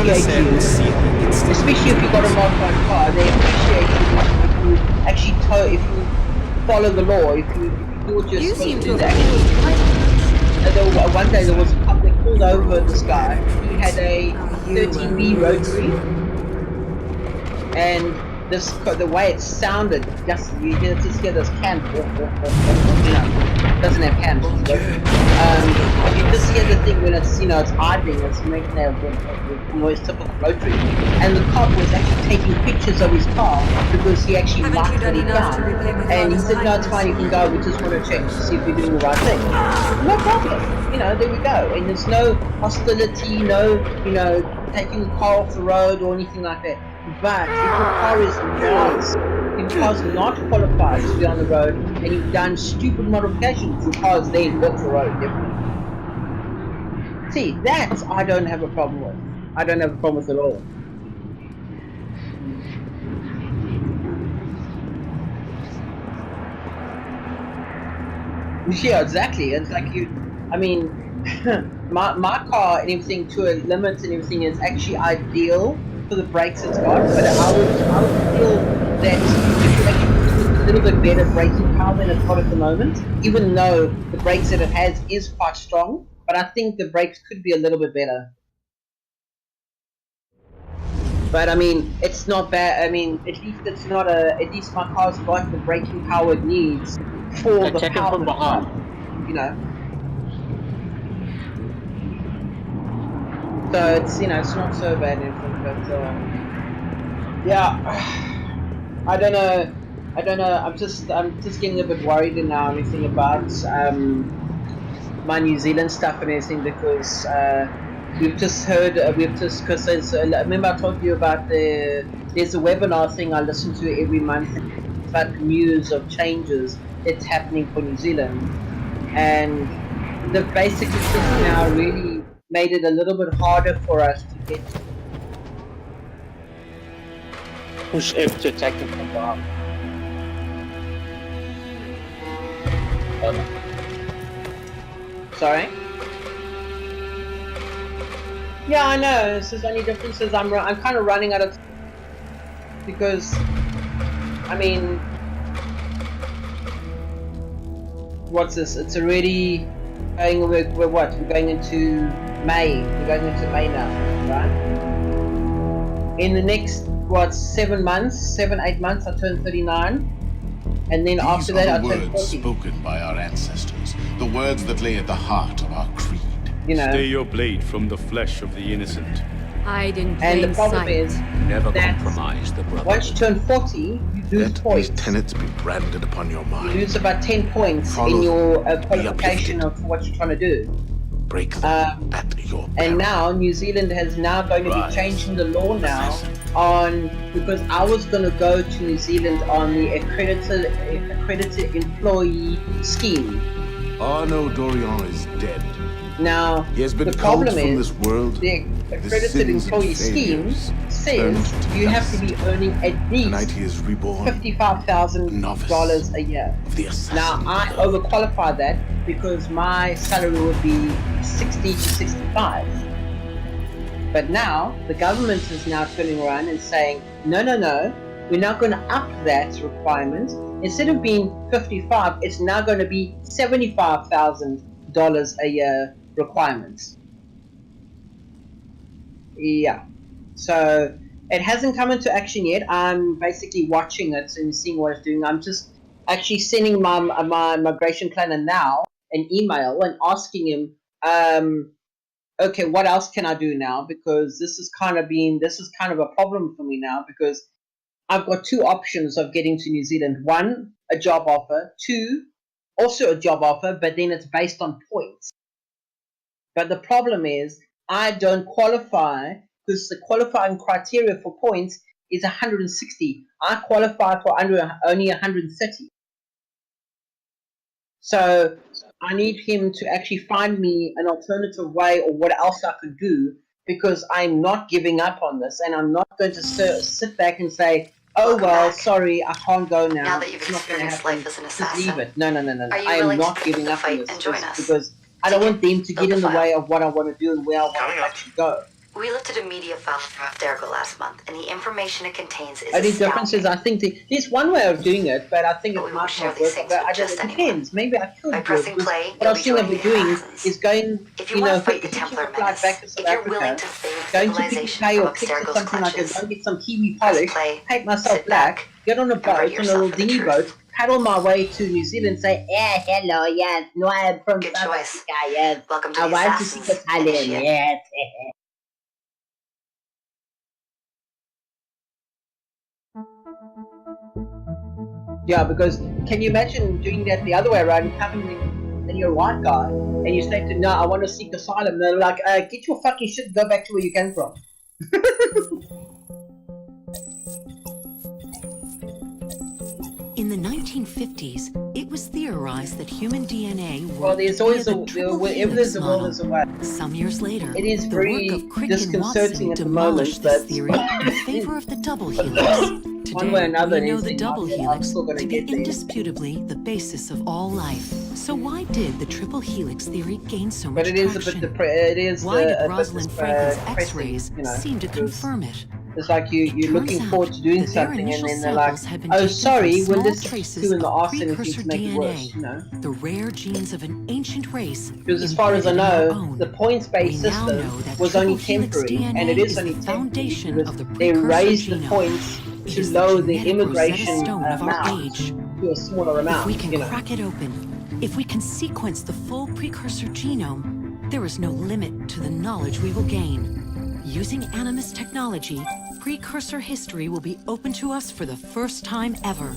S12: especially if you've got a modified car. They appreciate you if you actually if you follow the law, if you do what you're supposed to do. One day there was a cop that pulled over this guy. He had a 13B rotary, and the way it sounded, you just hear this can, doesn't have cans, but you just hear the thing when it's it's idling, it's making that noise, typical rotary. And the cop was actually taking pictures of his car because he actually marked it down. And he said, no, it's fine, you can go, we just want to check to see if you're doing the right thing. No problem, there we go. And there's no hostility, no, taking the car off the road or anything like that. But if your car is not qualified to be on the road and you've done stupid modifications, your car is then off the road, definitely. See, that I don't have a problem with. I don't have a problem with at all. Yeah, exactly. It's like my car and everything to a limit and everything is actually ideal for the brakes it's got, but I would feel that if you actually put little bit better braking power than it's got at the moment, even though the brakes that it has is quite strong, but I think the brakes could be a little bit better. But I mean, it's not bad. I mean, at least it's not at least my car's got the braking power it needs for the power from behind, you know. So it's, you know, it's not so bad, anything, but yeah, I don't know. I'm just getting a bit worried now, anything about my New Zealand stuff and everything, because we've just heard because remember I told you about there's a webinar thing I listen to every month about the news of changes that's happening for New Zealand, and they've basically just now really made it a little bit harder for us to get
S1: push F to attack them from behind.
S12: Sorry? Yeah, I know. This is the only difference is I'm kind of running out of because I mean, what's this? It's already going. We're what? We're going into May. We're going into May now, right? In the next what 7 months, 8 months, I turn 39. And then after that, I turn 40.
S15: Spoken by our ancestors, the words that lay at the heart of our creed.
S12: You know.
S16: Stay your blade from the flesh of the innocent.
S6: Hide in
S12: And the
S6: plain
S12: problem
S6: sight.
S12: is,
S16: Never compromise the brotherhood.
S12: once you turn 40, you lose points.
S15: These tenets be branded upon your
S12: You
S15: mind.
S12: lose about 10 points in your qualification of what you're trying to do.
S15: Break them at your
S12: And now New Zealand has now going to be changing the law now on, because I was going to go to New Zealand on the accredited employee scheme.
S15: Arno Dorian is dead.
S12: Now
S15: He has been
S12: the problem
S15: culled from
S12: is
S15: this world.
S12: the accredited employee scheme says you have to be earning at least $55,000 a year. Now I overqualify that because my salary would be 60 to 65. But now the government is now turning around and saying, no, we're not going to up that requirement. Instead of being 55, it's now going to be $75,000 a year requirements. Yeah. So it hasn't come into action yet. I'm basically watching it and seeing what it's doing. I'm just actually sending my migration planner now an email and asking him, okay, what else can I do now? Because this is kind of a problem for me now, because I've got two options of getting to New Zealand. One, a job offer. Two, also a job offer, but then it's based on points. But the problem is I don't qualify because the qualifying criteria for points is 160. I qualify for only 130. So I need him to actually find me an alternative way or what else I could do, because I'm not giving up on this, and I'm not going to sit back and say, oh, well, sorry, I can't go now.
S17: Now that you've experienced life as an assassin,
S12: just leave it. No. I am not giving up on this because I don't want them to get in the way of what I want to do and where I want to actually go.
S17: We lifted a media file from Abstergo last month, and the information it contains is
S12: only difference is I think there's one way of doing it, but I think it might not work. But it depends. Maybe I could do it. What I was thinking of doing is going,
S17: if you want to fight the Templar menace, if you're willing to save civilization from Abstergo's clutches,
S12: go and get some Kiwi polish, paint myself black, get on a boat, on a little dinghy boat, paddle my way to New Zealand and say, yeah, hello, yes, no, I'm from South Africa, yes.
S17: Welcome to
S12: I
S17: the
S12: want to see Italian, yes. Yeah, because can you imagine doing that the other way around, coming and you're a white guy, and you say to, no, I want to seek asylum, and they're like, get your fucking shit, go back to where you came from.
S18: In the 1950s, it was theorized that human DNA worked
S12: well, there's always
S18: wherever
S12: there's a will, there's a way.
S18: Some years later,
S12: it is
S18: the
S12: very
S18: work of Crick
S12: disconcerting
S18: and
S12: at the
S18: demolished
S12: moment,
S18: this theory in favor of the double helix.
S12: One way or another,
S18: we know the double helix to be indisputably the basis of all life. So why did the triple helix theory gain so much traction? Why did Rosalind Franklin's X-rays seem to confirm it?
S12: It's like you're looking forward to doing something, and then they're like, "Oh, sorry, we'll list two in the arse anything to make it worse." You know,
S18: the rare genes of an ancient race.
S12: because as far as I know, the points-based system was only temporary, and it is only temporary because they raised the points to lower the immigration amount to a smaller amount.
S18: If we can crack it open, if we can sequence the full precursor genome, there is no limit to the knowledge we will gain. Using Animus technology, precursor history will be open to us for the first time ever.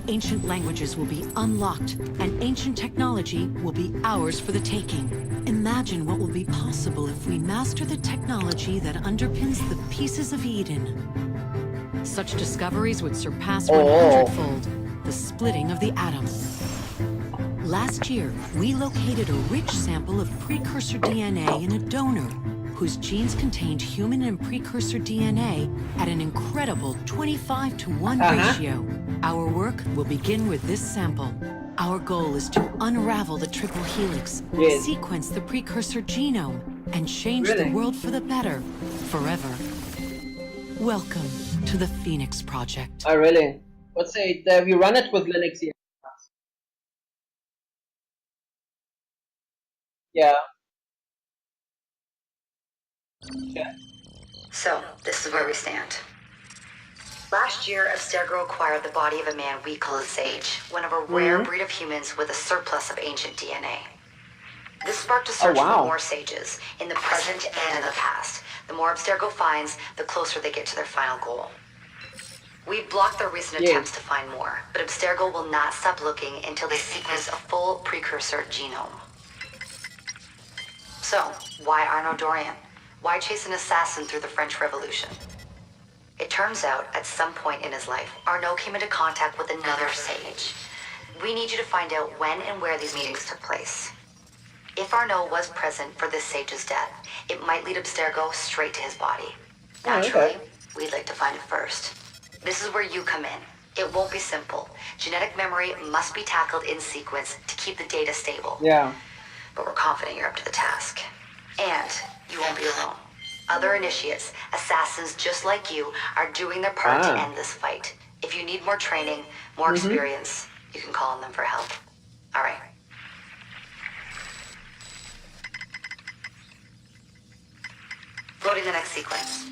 S18: Ancient languages will be unlocked, and ancient technology will be ours for the taking. Imagine what will be possible if we master the technology that underpins the pieces of Eden. Such discoveries would surpass 100-fold the splitting of the atom. Last year, we located a rich sample of precursor DNA in a donor whose genes contained human and precursor DNA at an incredible 25-to-1 ratio. Our work will begin with this sample. Our goal is to unravel the triple helix, sequence the precursor genome, and change the world for the better, forever. Welcome to the Phoenix Project.
S12: Oh, really? Let's say we run it with Linux here. Yeah.
S19: So, this is where we stand. Last year, Abstergo acquired the body of a man we call a Sage, one of a rare breed of humans with a surplus of ancient DNA. This sparked a search for more Sages, in the present and in the past. The more Abstergo finds, the closer they get to their final goal. We've blocked their recent attempts to find more, but Abstergo will not stop looking until they sequence a full precursor genome. So, why Arnaud Dorian? Why chase an assassin through the French Revolution? It turns out, at some point in his life, Arnaud came into contact with another Sage. We need you to find out when and where these meetings took place. If Arnaud was present for this Sage's death, it might lead Abstergo straight to his body. Naturally, we'd like to find it first. This is where you come in. It won't be simple. Genetic memory must be tackled in sequence to keep the data stable.
S12: Yeah.
S19: But we're confident you're up to the task. And you won't be alone. Other initiates, assassins just like you, are doing their part to end this fight. If you need more training, more experience, you can call on them for help. All right. Loading the next sequence.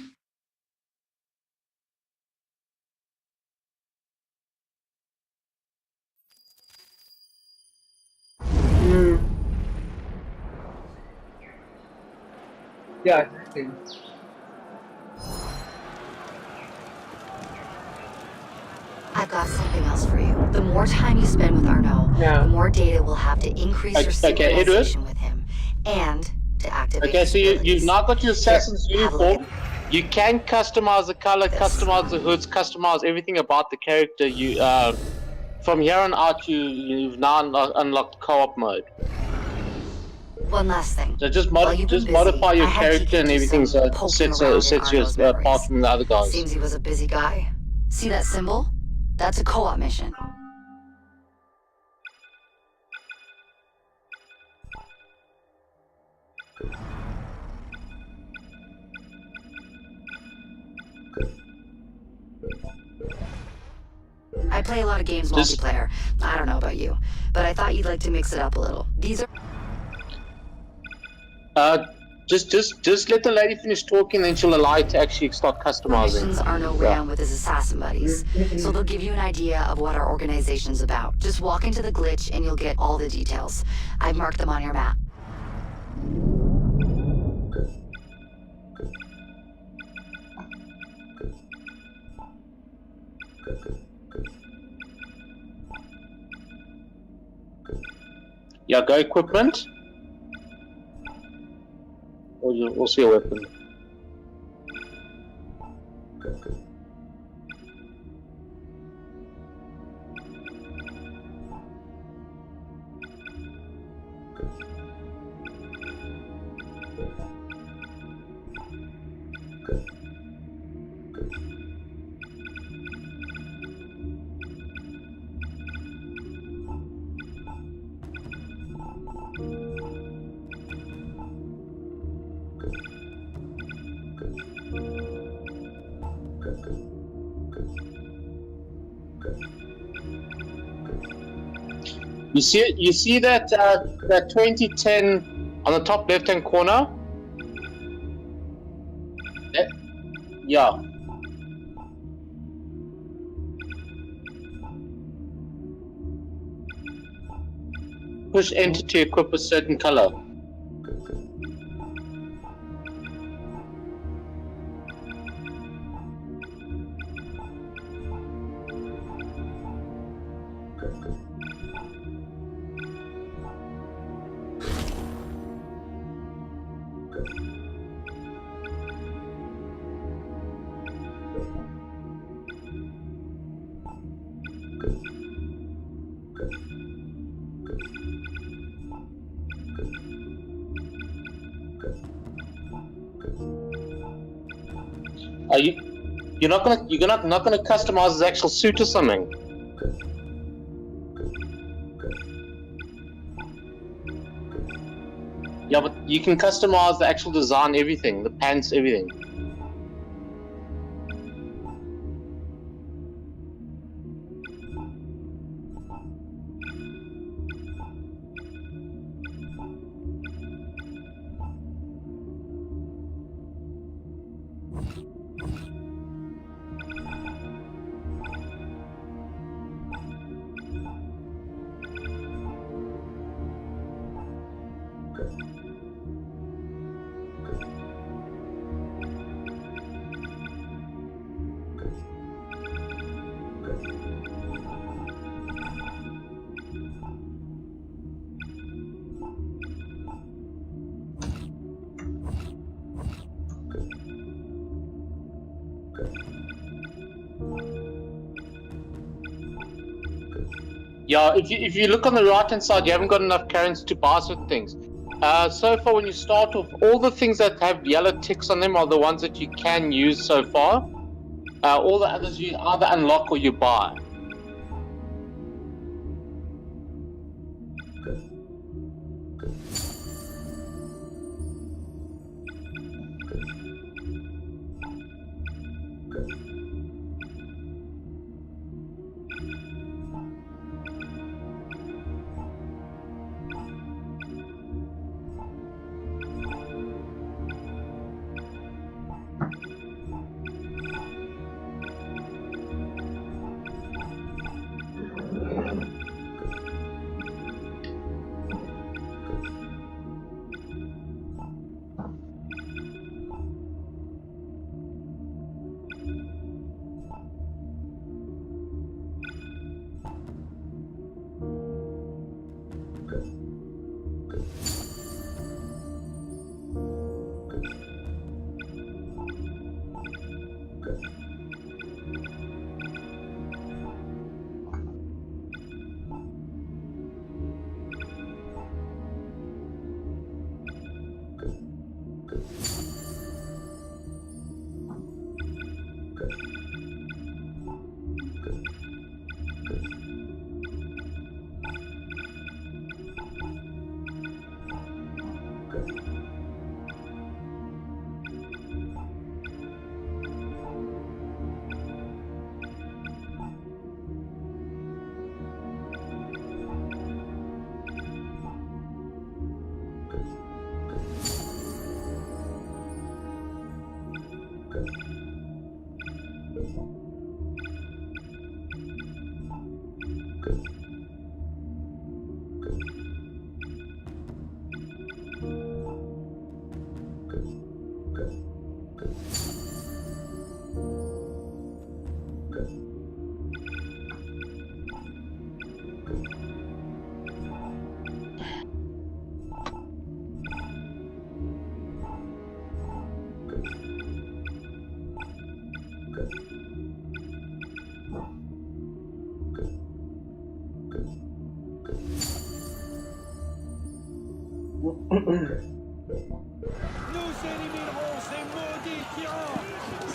S12: Yeah, exactly.
S19: I've got something else for you. The more time you spend with Arnaud, the more data we'll have to increase your synchronization with him, and to activate.
S1: Okay, so you've now got your assassin's uniform. You can customize the color, customize the hoods, customize everything about the character. You from here on out, you've now unlocked co-op mode.
S19: One last thing.
S1: So just modify your character and everything so it sets you apart from the other guys.
S19: Seems he was a busy guy. See that symbol? That's a co-op mission. I play a lot of games multiplayer. I don't know about you, but I thought you'd like to mix it up a little. These are...
S1: Just let the lady finish talking, then she'll allow you to actually start customizing.
S19: Missions Arnaud ran with his assassin buddies, so they'll give you an idea of what our organization's about. Just walk into the glitch and you'll get all the details. I've marked them on your map.
S1: Yeah, go equipment. We'll see a weapon. You see it? You see that that 2010 on the top left-hand corner? Yeah. Push enter to equip a certain color. Are you? You're not gonna customize his actual suit or something? Yeah, but you can customize the actual design, everything, the pants, everything. Yeah, if you look on the right hand side, you haven't got enough currency to buy certain things. So far, when you start off, all the things that have yellow ticks on them are the ones that you can use so far. All the others you either unlock or you buy.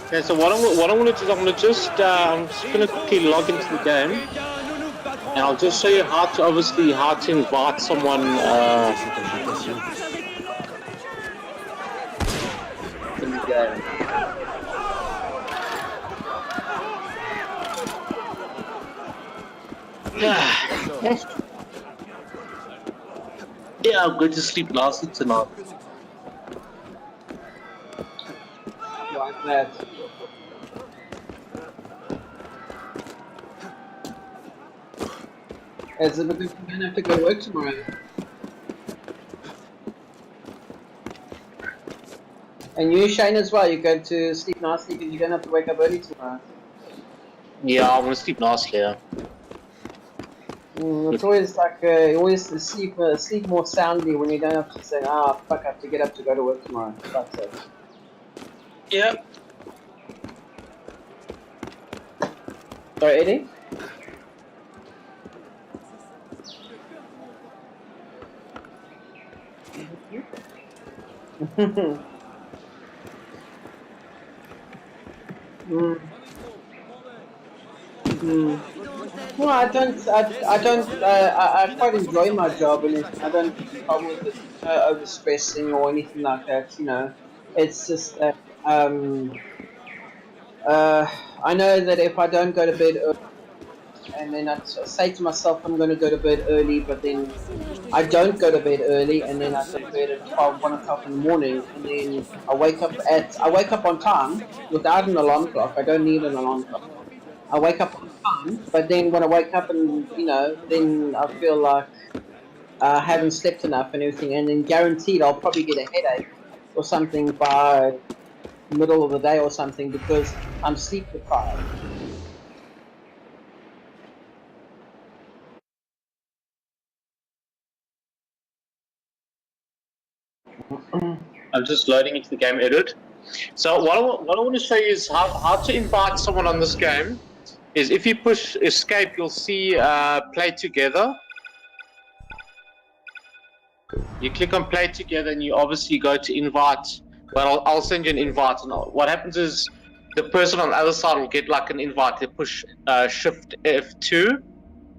S1: Okay, so what I'm going to do is I'm just going to quickly log into the game, and I'll just show you how to invite someone in the game. Yeah, I'm going to sleep nicely tonight.
S12: Like that. Is it because you don't have to go to work tomorrow? And you, Shane, as well. You're going to sleep nicely because you don't have to wake up early tomorrow.
S1: Yeah, I'm gonna sleep nicely. Yeah.
S12: It's always like you always sleep more soundly when you don't have to say, fuck, I have to get up to go to work tomorrow. That's it.
S1: Yeah.
S12: Sorry, Eddie? No, I don't. I quite enjoy my job, and I don't have a problem with it over stressing or anything like that. It's just that I know that if I don't go to bed early, and then I say to myself I'm going to go to bed early, but then I don't go to bed early, and then I go to bed at 1 o'clock in the morning, and then I wake up on time without an alarm clock. I don't need an alarm clock. I wake up on time, but then when I wake up and then I feel like I haven't slept enough and everything, and then guaranteed I'll probably get a headache or something by middle of the day or something because I'm sleep deprived.
S1: I'm just loading into the game edit. So what I want to show you is how to invite someone on this game. Is if you push escape, you'll see play together. You click on play together, and you obviously go to invite. But I'll send you an invite, and what happens is the person on the other side will get like an invite. They push Shift F2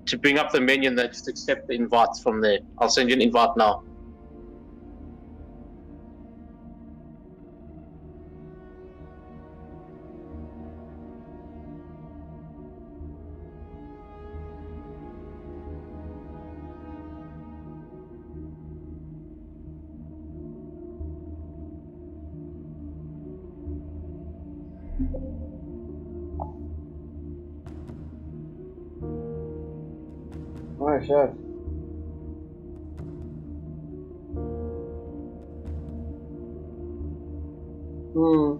S1: to bring up the menu, and they just accept the invites from there. I'll send you an invite now.
S12: Oh, sure.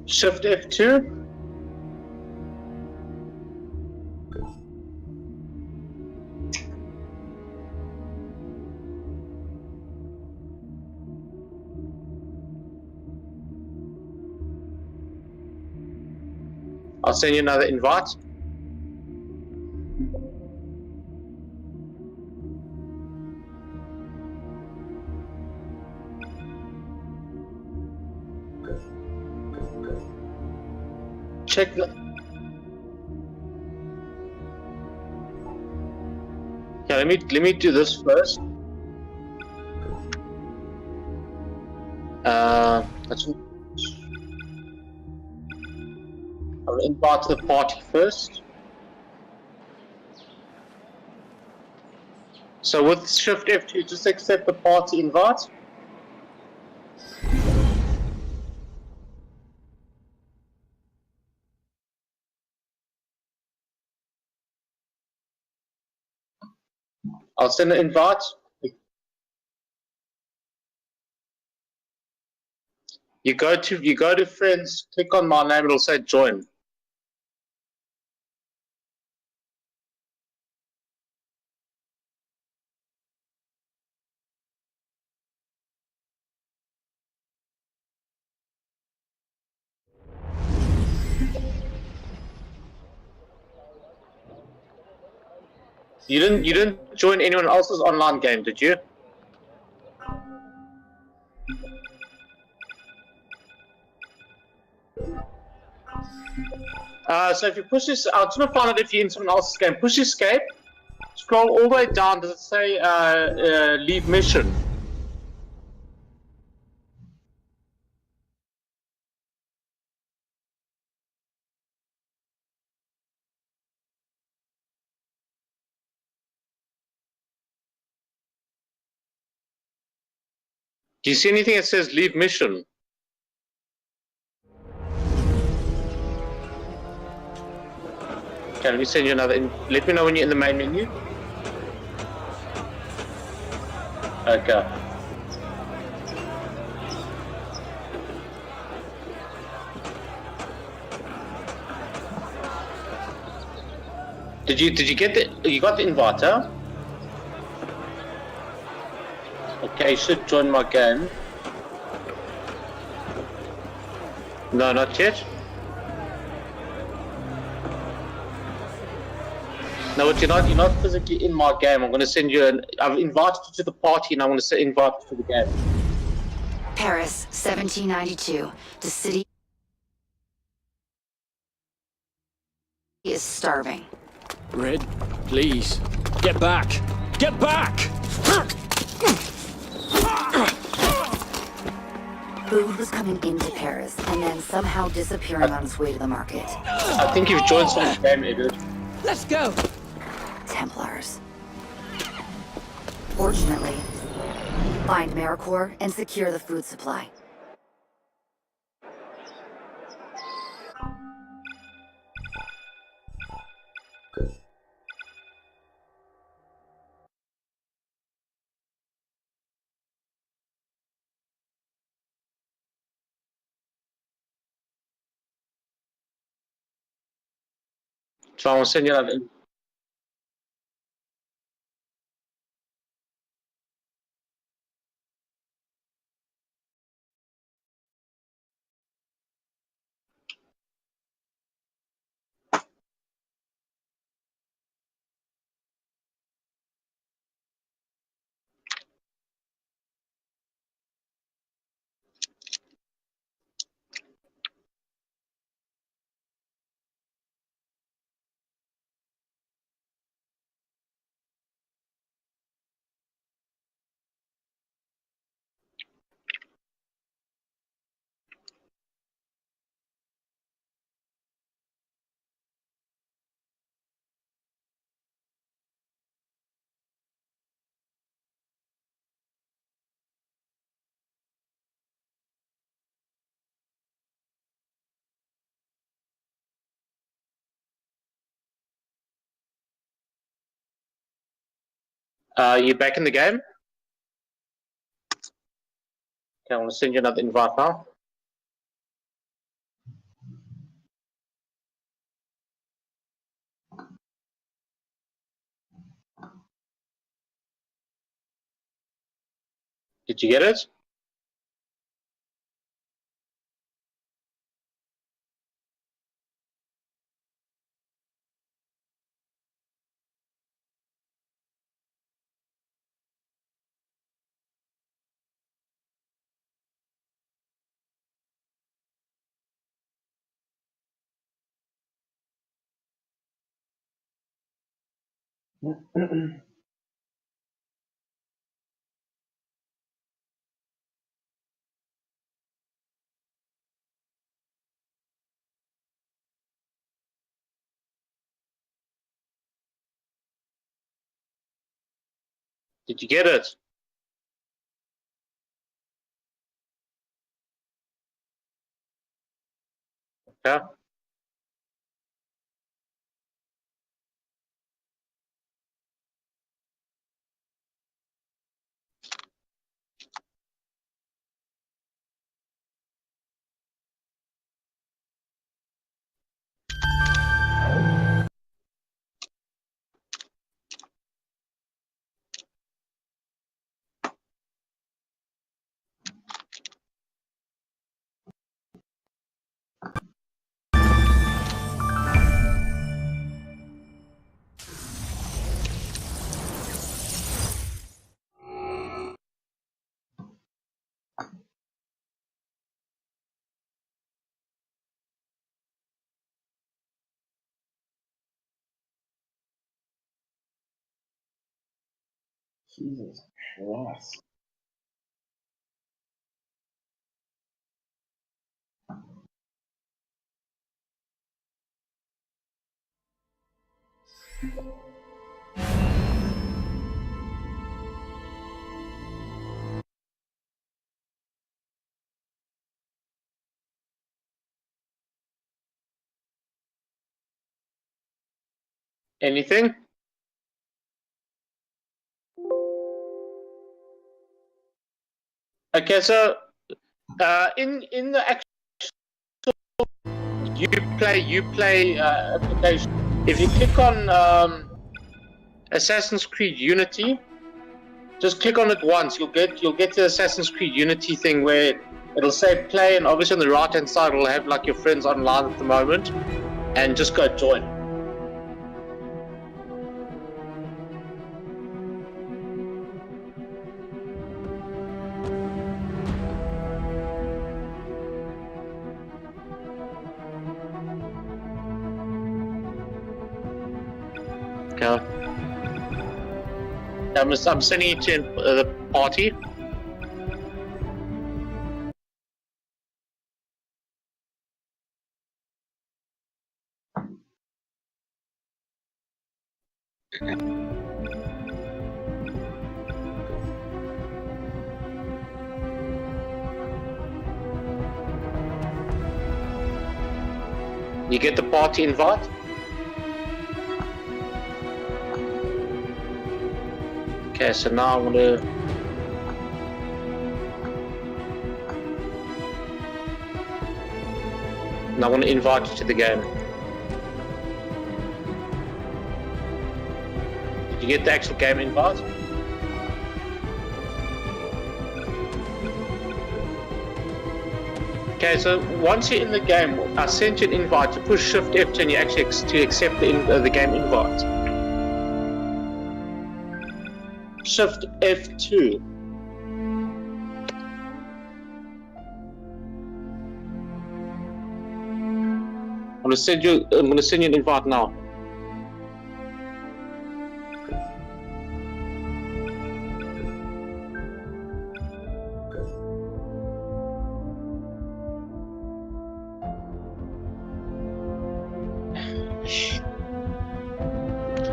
S1: Shift F2. I'll send you another invite. Check the. Yeah, let me do this first. That's. I'll invite to the party first. So with Shift F2, just accept the party invite. I'll send an invite. You go to friends, click on my name, it'll say join. You didn't join anyone else's online game, did you? So if you push this, I just want to find out if you're in someone else's game. Push escape. Scroll all the way down. Does it say leave mission? Do you see anything that says leave mission? Okay, let me send you another. Let me know when you're in the main menu. Okay. Did you get the? You got the inviter? Okay, you should join my game. No, not yet. No, but you're not physically in my game. I'm going to send you I've invited you to the party, and I want to invite you to the game.
S19: Paris, 1792. The city is starving.
S13: Red, please. Get back! Get back!
S19: Food was coming into Paris and then somehow disappearing on its way to the market.
S1: I think you've joined some game, Edward.
S18: Let's go!
S19: Templars. Fortunately, find Maricore and secure the food supply.
S1: So I will send you that. You back in the game? Okay, I want to send you another invite now. Did you get it? Did you get it? Yeah.
S9: Jesus Christ.
S1: Anything? Okay, so in the actual Uplay application, if you click on Assassin's Creed Unity, just click on it once. You'll get the Assassin's Creed Unity thing where it'll say play, and obviously on the right hand side it'll have like your friends online at the moment, and just go join. Okay. I'm sending it to the party. You get the party invite? Okay, so now I'm gonna... Now I'm gonna invite you to the game. Did you get the actual game invite? Okay, so once you're in the game, I sent you an invite. You push Shift F2 and you actually to accept the game invite. Shift F2. I'm gonna send you an invite now.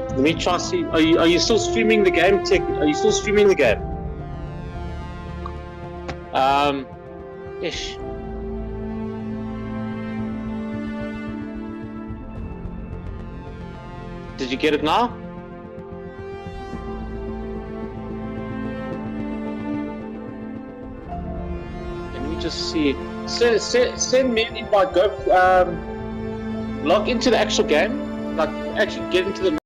S1: Let me try see. Are you still streaming the game? Are you still streaming the game? Ish. Did you get it now? Let me just see. Send me an invite. Go log into the actual game. Like actually get into the